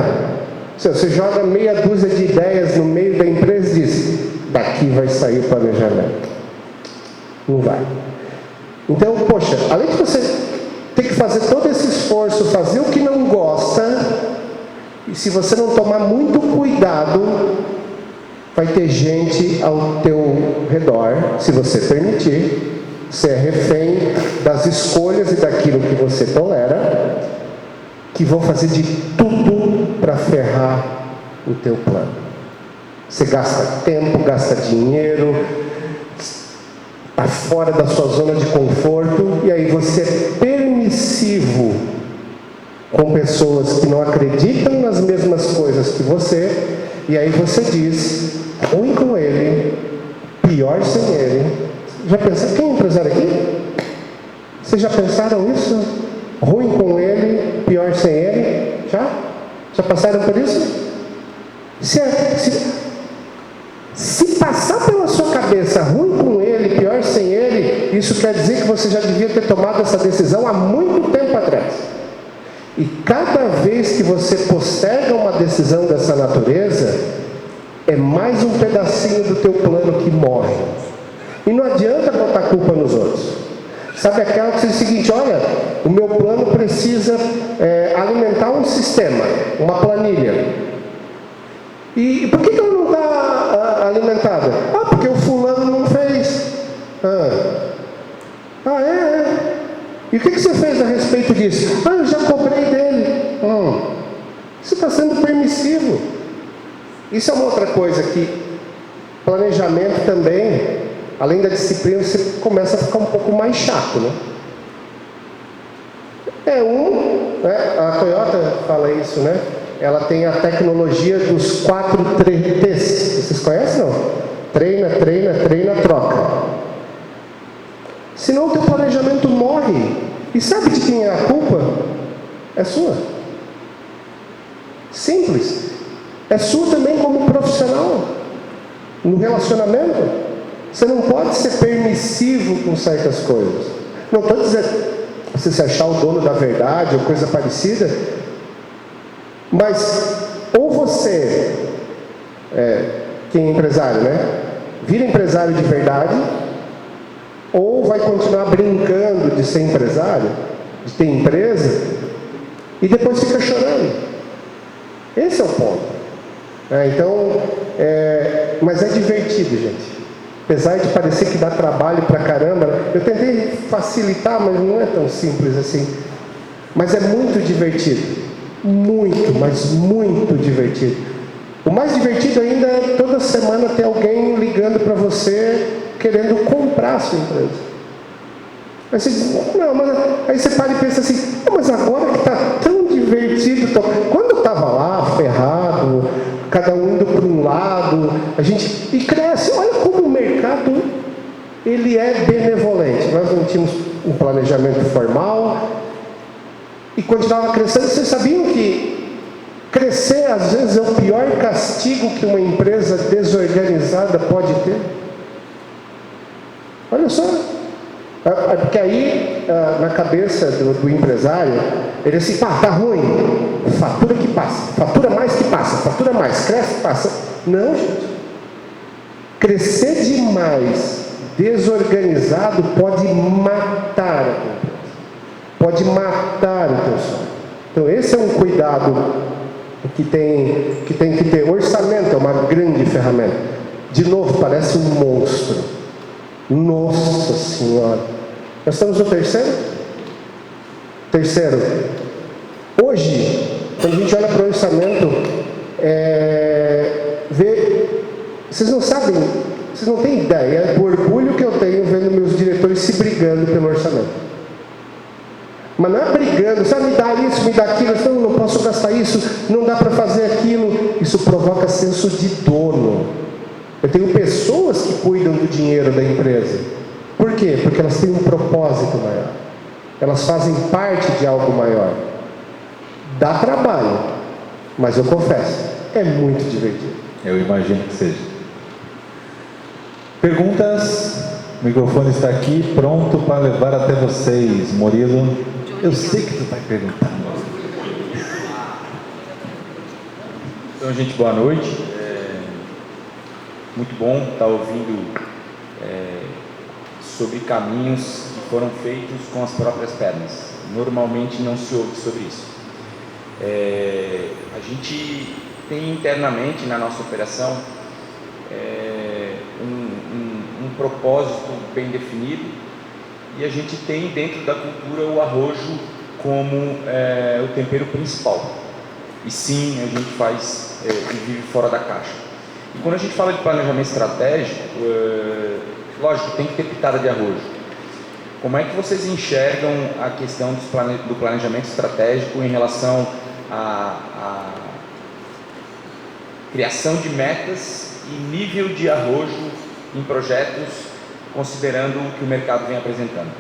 Você joga meia dúzia de ideias no meio da empresa e diz, daqui vai sair o planejamento. Não vai. Então, poxa, além de você ter que fazer todo esse esforço, fazer o que não gosta, e se você não tomar muito cuidado, vai ter gente ao teu redor, se você permitir, você é refém das escolhas e daquilo que você tolera, que vão fazer de tudo para ferrar o teu plano. Você gasta tempo, gasta dinheiro, está fora da sua zona de conforto, e aí você é permissivo com pessoas que não acreditam nas mesmas coisas que você, e aí você diz, ruim com ele, pior sem ele. Já pensaram? Quem é empresário aqui? Vocês já pensaram isso? Ruim com ele, pior sem ele? Já? Já passaram por isso? Se passar pela sua cabeça ruim com ele, pior sem ele, isso quer dizer que você já devia ter tomado essa decisão há muito tempo atrás. E cada vez que você posterga uma decisão dessa natureza, é mais um pedacinho do teu plano que morre. E não adianta botar culpa nos outros. Sabe aquela que diz o seguinte, olha, o meu plano precisa alimentar um sistema, uma planilha. E por que ela não está alimentada? Porque o fulano não fez. E o que você fez a respeito disso? Eu já cobrei dele. Você está sendo permissivo. Isso é uma outra coisa que planejamento também, além da disciplina, você começa a ficar um pouco mais chato, né? A Toyota fala isso, né? Ela tem a tecnologia dos 4 T's. Vocês conhecem, não? Treina, treina, treina, troca. Senão o teu planejamento morre. E sabe de quem é a culpa? É sua. Simples. É sua também como profissional. No relacionamento. Você não pode ser permissivo com certas coisas. Não estou dizendo você se achar o dono da verdade ou coisa parecida, mas ou você, quem é empresário, né? Vira empresário de verdade, ou vai continuar brincando de ser empresário, de ter empresa, e depois fica chorando. Esse é o ponto. Mas é divertido, gente. Apesar de parecer que dá trabalho pra caramba, eu tentei facilitar, mas não é tão simples assim. Mas é muito divertido. Muito, mas muito divertido. O mais divertido ainda é toda semana ter alguém ligando para você querendo comprar a sua empresa. Aí você diz, não, mas aí você para e pensa assim, mas agora que está tão divertido, quando eu estava lá, ferrado, cada um indo para um lado, e cresce, olha como o mercado ele é benevolente. Nós não tínhamos um planejamento formal e continuava crescendo. Vocês sabiam que crescer às vezes é o pior castigo que uma empresa desorganizada pode ter? Olha só. Porque aí, na cabeça do empresário, ele assim, tá ruim, fatura que passa, fatura mais que passa, fatura mais, cresce que passa. Não, gente. Crescer demais, desorganizado, pode matar a tua empresa. Pode matar o teu sonho. Então, esse é um cuidado que tem que ter. Orçamento é uma grande ferramenta. De novo, parece um monstro. Nossa Senhora. Nós estamos no terceiro? Terceiro. Hoje, quando a gente olha para o orçamento, vocês não sabem, vocês não têm ideia do orgulho que eu tenho vendo meus diretores se brigando pelo orçamento. Mas não é brigando, sabe, me dá isso, me dá aquilo, não posso gastar isso, não dá para fazer aquilo. Isso provoca senso de dono. Eu tenho pessoas que cuidam do dinheiro da empresa. Por quê? Porque elas têm um propósito maior. Elas fazem parte de algo maior. Dá trabalho, mas eu confesso, é muito divertido. Eu imagino que seja. Perguntas? O microfone está aqui, pronto para levar até vocês. Murilo, eu sei que tu está perguntando. Então, gente, boa noite. Muito bom estar ouvindo sobre caminhos que foram feitos com as próprias pernas. Normalmente não se ouve sobre isso. A gente tem internamente na nossa operação um propósito bem definido, e a gente tem dentro da cultura o arrojo como o tempero principal. E sim, a gente faz e vive fora da caixa. E quando a gente fala de planejamento estratégico, lógico, tem que ter pitada de arrojo. Como é que vocês enxergam a questão do planejamento estratégico em relação à criação de metas e nível de arrojo em projetos, considerando o que o mercado vem apresentando?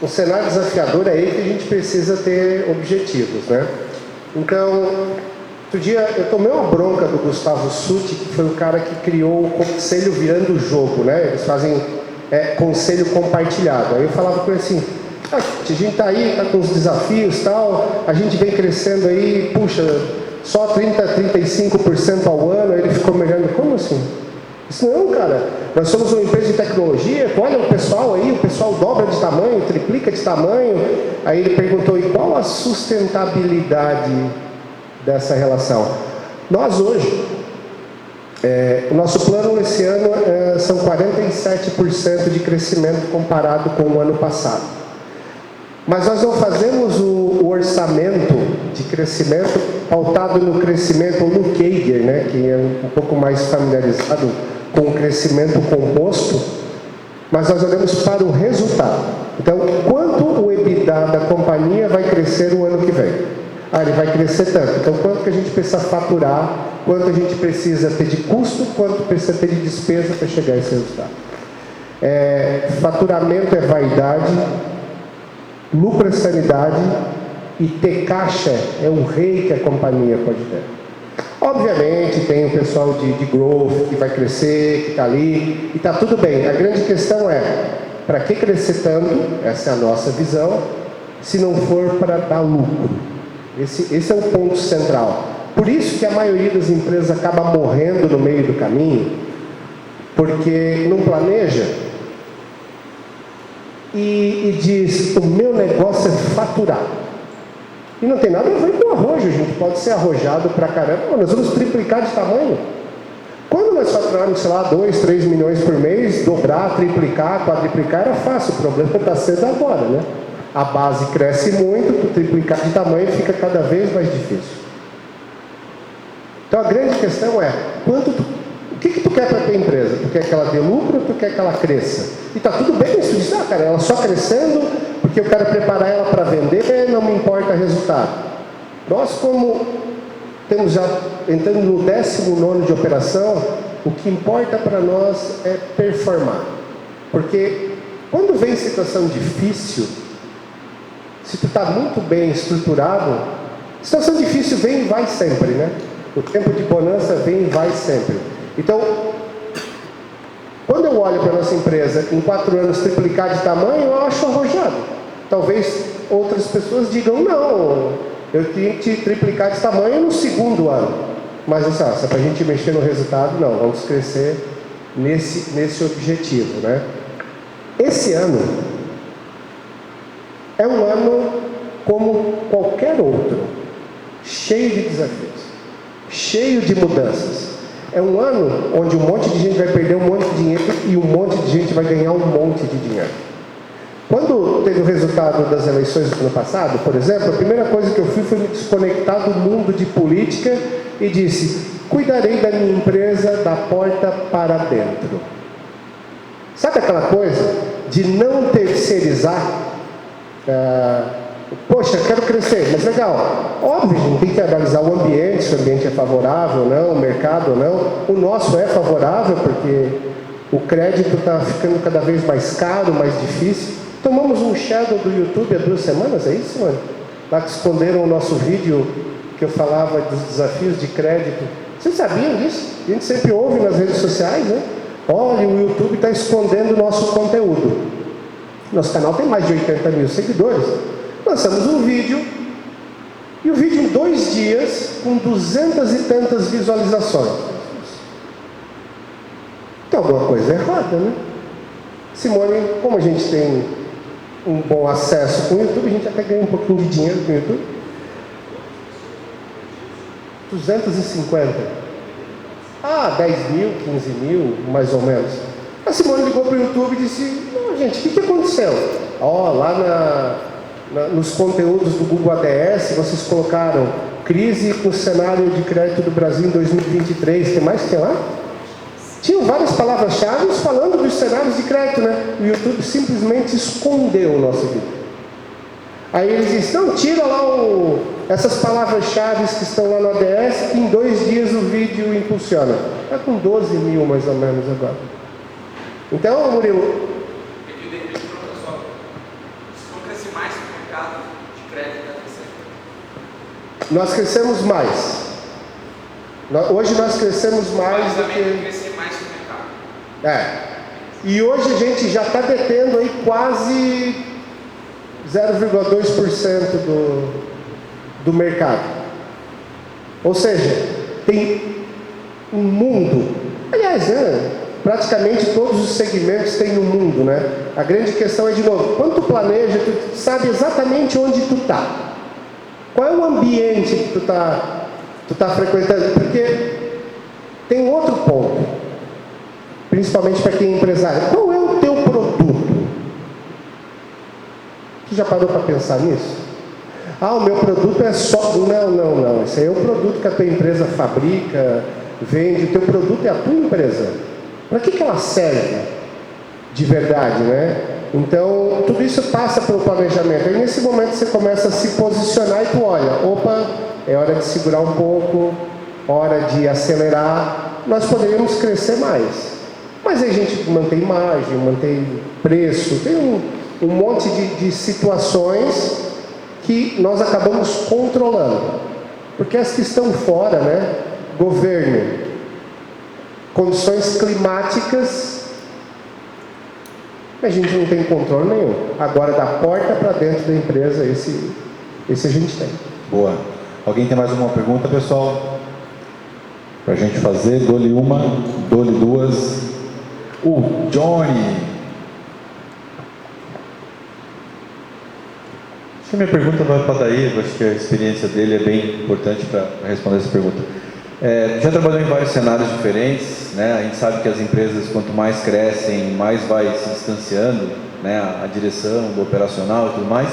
O cenário desafiador é aí que a gente precisa ter objetivos, né? Então, outro dia eu tomei uma bronca do Gustavo Sutti, que foi o cara que criou o Conselho Virando o Jogo, né? Eles fazem conselho compartilhado. Aí eu falava com ele assim, a gente está aí, está com os desafios e tal, a gente vem crescendo aí, puxa, só 30-35% ao ano. Aí ele ficou me olhando, como assim? Isso não, cara, nós somos uma empresa de tecnologia, olha o pessoal aí, o pessoal dobra de tamanho, triplica de tamanho. Aí ele perguntou, e qual a sustentabilidade dessa relação? Nós hoje, o nosso plano esse ano são 47% de crescimento comparado com o ano passado. Mas nós não fazemos o orçamento de crescimento pautado no crescimento ou no CAGR, né, que é um pouco mais familiarizado com o crescimento composto, mas nós olhamos para o resultado. Então, quanto o EBITDA da companhia vai crescer o ano que vem? Ele vai crescer tanto. Então, quanto que a gente precisa faturar, quanto a gente precisa ter de custo, quanto precisa ter de despesa para chegar a esse resultado. Faturamento é vaidade, lucro é sanidade, e ter caixa é o rei que a companhia pode ter. Obviamente tem o pessoal de growth que vai crescer, que está ali, e está tudo bem. A grande questão para que crescer tanto, essa é a nossa visão, se não for para dar lucro? Esse é o ponto central. Por isso que a maioria das empresas acaba morrendo no meio do caminho, porque não planeja. e diz, o meu negócio é faturar. E não tem nada a ver com arrojo, a gente pode ser arrojado pra caramba. Não, nós vamos triplicar de tamanho. Quando nós faturarmos, sei lá, 2, 3 milhões por mês, dobrar, triplicar, quadriplicar, era fácil. O problema está sendo agora, né? A base cresce muito, tu triplicar de tamanho fica cada vez mais difícil. Então a grande questão é, o que tu quer para a tua empresa? Tu quer que ela dê lucro ou tu quer que ela cresça? E tá tudo bem isso, tu diz, cara, ela só crescendo porque eu quero preparar ela para vender, não me importa o resultado. Nós, como estamos já entrando no 19º de operação, o que importa para nós é performar. Porque quando vem situação difícil, se tu está muito bem estruturado, situação difícil vem e vai sempre, né? O tempo de bonança vem e vai sempre. Então, quando eu olho para a nossa empresa, em 4 anos triplicar de tamanho, eu acho arrojado. Talvez outras pessoas digam, não, eu tinha que triplicar de tamanho no 2º ano. Mas assim, se é para a gente mexer no resultado, não, vamos crescer nesse objetivo, né? Esse ano é um ano como qualquer outro, cheio de desafios, cheio de mudanças. É um ano onde um monte de gente vai perder um monte de dinheiro e um monte de gente vai ganhar um monte de dinheiro. Quando teve o resultado das eleições do ano passado, por exemplo, a primeira coisa que eu fiz foi me desconectar do mundo de política e disse, cuidarei da minha empresa da porta para dentro. Sabe aquela coisa de não terceirizar? Poxa, quero crescer, mas legal. Óbvio, a gente tem que analisar o ambiente, se o ambiente é favorável ou não, o mercado ou não. O nosso é favorável, porque o crédito está ficando cada vez mais caro, mais difícil. Tomamos um shadow do YouTube há 2 semanas, é isso, mano? Lá que esconderam o nosso vídeo que eu falava dos desafios de crédito. Vocês sabiam disso? A gente sempre ouve nas redes sociais, né? Olha, o YouTube está escondendo o nosso conteúdo. Nosso canal tem mais de 80 mil seguidores. Lançamos um vídeo, e o vídeo em 2 dias, com 200 e tantas visualizações. Tem alguma coisa errada, né? Simone, como a gente tem um bom acesso com o YouTube, a gente até ganha um pouquinho de dinheiro com o YouTube. 250. 10 mil, 15 mil, mais ou menos. A Simone ligou para o YouTube e disse, não, gente, o que aconteceu? Lá nos conteúdos do Google ADS, vocês colocaram crise no cenário de crédito do Brasil em 2023. Tem mais que tem lá? Tinham várias palavras-chave falando dos cenários de crédito, né? O YouTube simplesmente escondeu o nosso vídeo. Aí eles disseram, não, tira lá essas palavras-chave que estão lá no ADS, que em 2 dias o vídeo impulsiona. Está com 12 mil mais ou menos agora. Então, Murilo... Nós crescemos mais. Hoje nós crescemos mais do que... crescer mais que o mercado. E hoje a gente já está detendo aí quase 0,2% do mercado. Ou seja, tem um mundo. Aliás, praticamente todos os segmentos tem no mundo, né? A grande questão é, de novo, quando tu planeja, tu sabe exatamente onde tu está. Qual é o ambiente que tu tá frequentando? Porque tem outro ponto, principalmente para quem é empresário. Qual é o teu produto? Tu já parou para pensar nisso? O meu produto é só... Não. Esse aí é o produto que a tua empresa fabrica, vende. O teu produto é a tua empresa. Para que ela serve de verdade, né? Então, tudo isso passa pelo planejamento. Aí, nesse momento, você começa a se posicionar e tu olha, opa, é hora de segurar um pouco, hora de acelerar. Nós poderíamos crescer mais. Mas aí a gente mantém margem, mantém preço, tem um monte de situações que nós acabamos controlando. Porque as que estão fora, né? Governo, condições climáticas... A gente não tem controle nenhum. Agora, da porta para dentro da empresa, esse a gente tem. Boa. Alguém tem mais alguma pergunta, pessoal? Para a gente fazer, dou-lhe uma, dou-lhe 2. O Johnny. A minha pergunta vai para o Adair, acho que a experiência dele é bem importante para responder essa pergunta. Já trabalhou em vários cenários diferentes, né? A gente sabe que as empresas, quanto mais crescem, mais vai se distanciando, né? A direção, do operacional e tudo mais.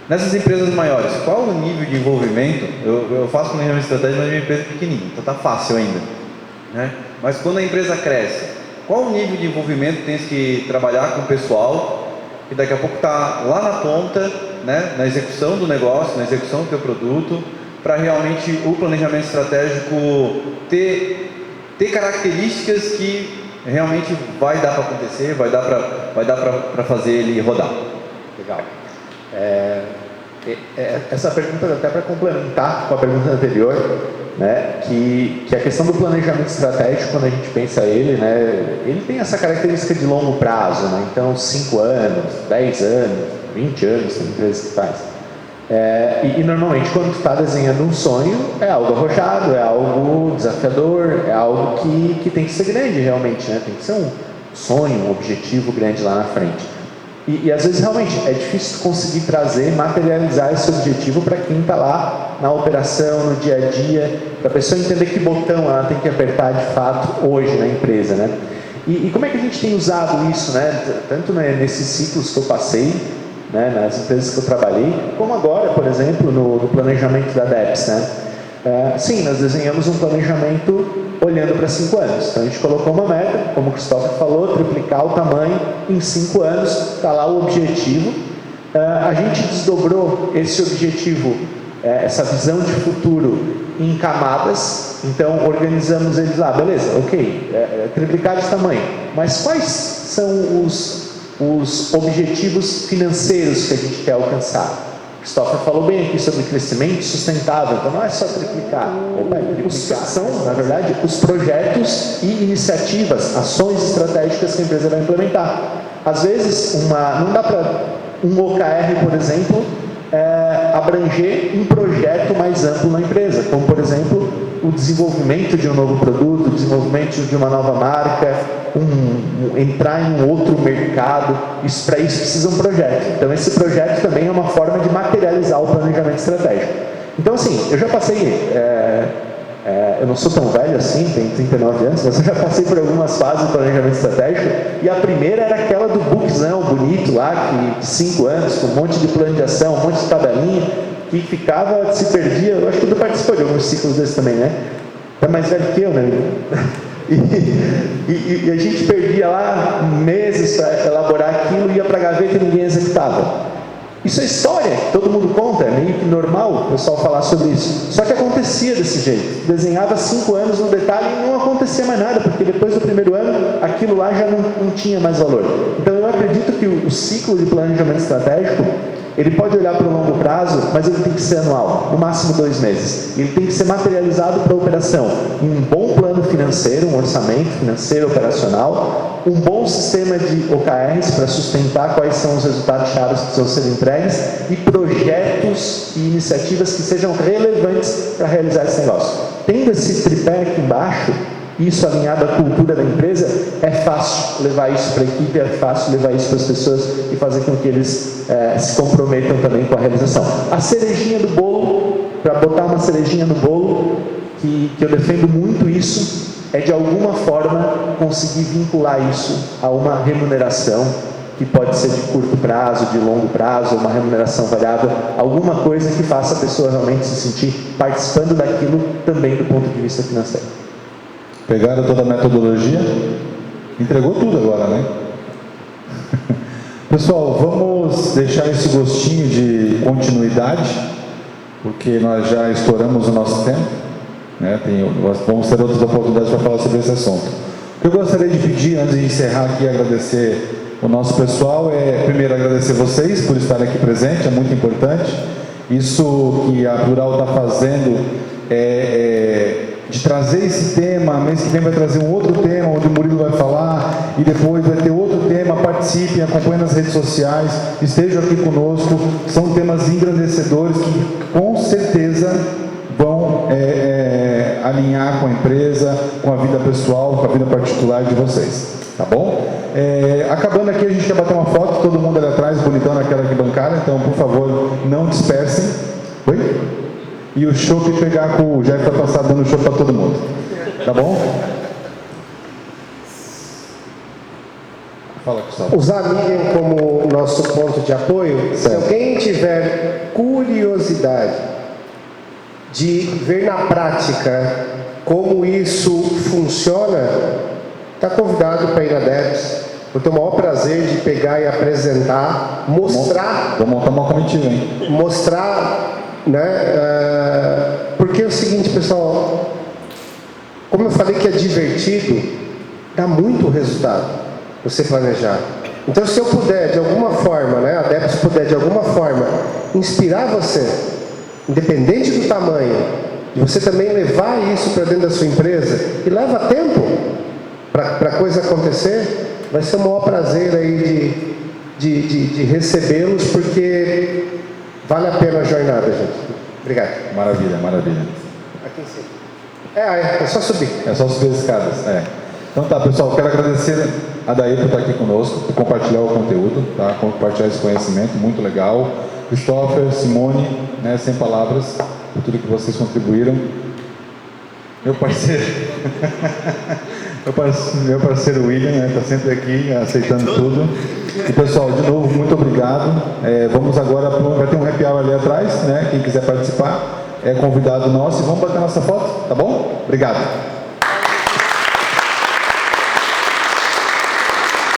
Nessas empresas maiores, qual o nível de envolvimento? Eu faço planejamento estratégico, mas é uma empresa pequenininha, então está fácil ainda, né? Mas quando a empresa cresce, qual o nível de envolvimento tem que trabalhar com o pessoal que daqui a pouco está lá na ponta, né, na execução do negócio, na execução do teu produto, para realmente o planejamento estratégico ter características que realmente vai dar para acontecer, vai dar para fazer ele rodar. Legal. Essa pergunta, até para complementar com a pergunta anterior, né, que a questão do planejamento estratégico, quando a gente pensa ele, né, ele tem essa característica de longo prazo, né, então 5 anos, 10 anos, 20 anos, tem empresas que faz. E normalmente quando tu está desenhando um sonho, é algo arrojado, é algo desafiador, é algo que tem que ser grande realmente, né, tem que ser um sonho, um objetivo grande lá na frente. E às vezes realmente é difícil conseguir trazer, materializar esse objetivo para quem está lá na operação, no dia a dia, para a pessoa entender que botão ela tem que apertar de fato hoje na empresa, né? E como é que a gente tem usado isso, né? Tanto nesses ciclos que eu passei, né, nas empresas que eu trabalhei, como agora, por exemplo, no planejamento da DEPS, né? Sim, nós desenhamos um planejamento olhando para 5 anos. Então a gente colocou uma meta, como o Christopher falou, triplicar o tamanho em 5 anos, está lá o objetivo. A gente desdobrou esse objetivo, essa visão de futuro em camadas. Então organizamos eles lá, beleza, ok, triplicar de tamanho, mas quais são os objetivos financeiros que a gente quer alcançar? Christopher falou bem aqui sobre crescimento sustentável, então não é só triplicar, são, na verdade, os projetos e iniciativas, ações estratégicas que a empresa vai implementar. Às vezes, não dá para um OKR, por exemplo, abranger um projeto mais amplo na empresa, como, por exemplo, o desenvolvimento de um novo produto, o desenvolvimento de uma nova marca, entrar em um outro mercado. Para isso precisa um projeto. Então esse projeto também é uma forma de materializar o planejamento estratégico. Então assim, eu já passei, eu não sou tão velho assim, tenho 39 anos, mas eu já passei por algumas fases do planejamento estratégico, e a primeira era aquela do bookzão bonito lá, de 5 anos, com um monte de plano de ação, um monte de tabelinha, que se perdia. Eu acho que tu participou de alguns ciclos desses também, né? É mais velho que eu, né? E a gente perdia lá meses para elaborar aquilo, ia para a gaveta e ninguém executava. Isso é história, todo mundo conta, é meio que normal o pessoal falar sobre isso. Só que acontecia desse jeito. Desenhava 5 anos no detalhe e não acontecia mais nada, porque depois do primeiro ano, aquilo lá já não tinha mais valor. Então eu acredito que o ciclo de planejamento estratégico, ele pode olhar para o longo prazo, mas ele tem que ser anual, no máximo 2 meses. Ele tem que ser materializado para a operação em um bom plano financeiro, um orçamento financeiro operacional, um bom sistema de OKRs para sustentar quais são os resultados-chave que precisam ser entregues, e projetos e iniciativas que sejam relevantes para realizar esse negócio. Tendo esse tripé aqui embaixo, isso alinhado à cultura da empresa, é fácil levar isso para a equipe, é fácil levar isso para as pessoas e fazer com que eles se comprometam também com a realização. A cerejinha do bolo, para botar uma cerejinha no bolo, que eu defendo muito isso, é de alguma forma conseguir vincular isso a uma remuneração, que pode ser de curto prazo, de longo prazo, uma remuneração variável, alguma coisa que faça a pessoa realmente se sentir participando daquilo também do ponto de vista financeiro. Pegaram toda a metodologia, entregou tudo agora, né? Pessoal, vamos deixar esse gostinho de continuidade, porque nós já estouramos o nosso tempo, né? Vamos ter outras oportunidades para falar sobre esse assunto. O que eu gostaria de pedir, antes de encerrar aqui e agradecer o nosso pessoal, primeiro agradecer vocês por estarem aqui presentes, é muito importante. Isso que a Plural está fazendo de trazer esse tema. Mês que vem vai trazer um outro tema, onde o Murilo vai falar, e depois vai ter outro tema. Participem, acompanhem nas redes sociais, estejam aqui conosco. São temas engrandecedores que com certeza vão alinhar com a empresa, com a vida pessoal, com a vida particular de vocês, tá bom? Acabando aqui, a gente quer bater uma foto, todo mundo ali atrás, bonitão naquela arquibancada. cara, então por favor não dispersem. Oi? E o chopp pegar com o Jeff para passar dando chopp para todo mundo. Tá bom? Fala, Gustavo. Usar a Miriam como nosso ponto de apoio. Se alguém tiver curiosidade de ver na prática como isso funciona, está convidado para ir na DEPS. Eu tenho o maior prazer de pegar e apresentar, mostrar. Vou montar uma comitiva, hein? Mostrar, né? Porque é o seguinte, pessoal, como eu falei que é divertido, dá muito resultado você planejar. Então, se eu puder, de alguma forma, né, a DEPS puder, de alguma forma, inspirar você, independente do tamanho, de você também levar isso para dentro da sua empresa, e leva tempo para a coisa acontecer, vai ser o maior prazer aí de recebê-los, porque vale a pena a jornada, gente. Obrigado. Maravilha, maravilha. Aqui em cima. É só subir. É só subir as escadas, Então tá, pessoal, quero agradecer a Daí por estar aqui conosco, por compartilhar o conteúdo, tá? Compartilhar esse conhecimento, muito legal. Christopher, Simone, né, sem palavras, por tudo que vocês contribuíram. Meu parceiro, meu parceiro William, né, está sempre aqui, aceitando tudo. E pessoal, de novo, muito obrigado. Vamos agora, vai ter um happy hour ali atrás, né? Quem quiser participar é convidado nosso e vamos bater nossa foto, tá bom? Obrigado.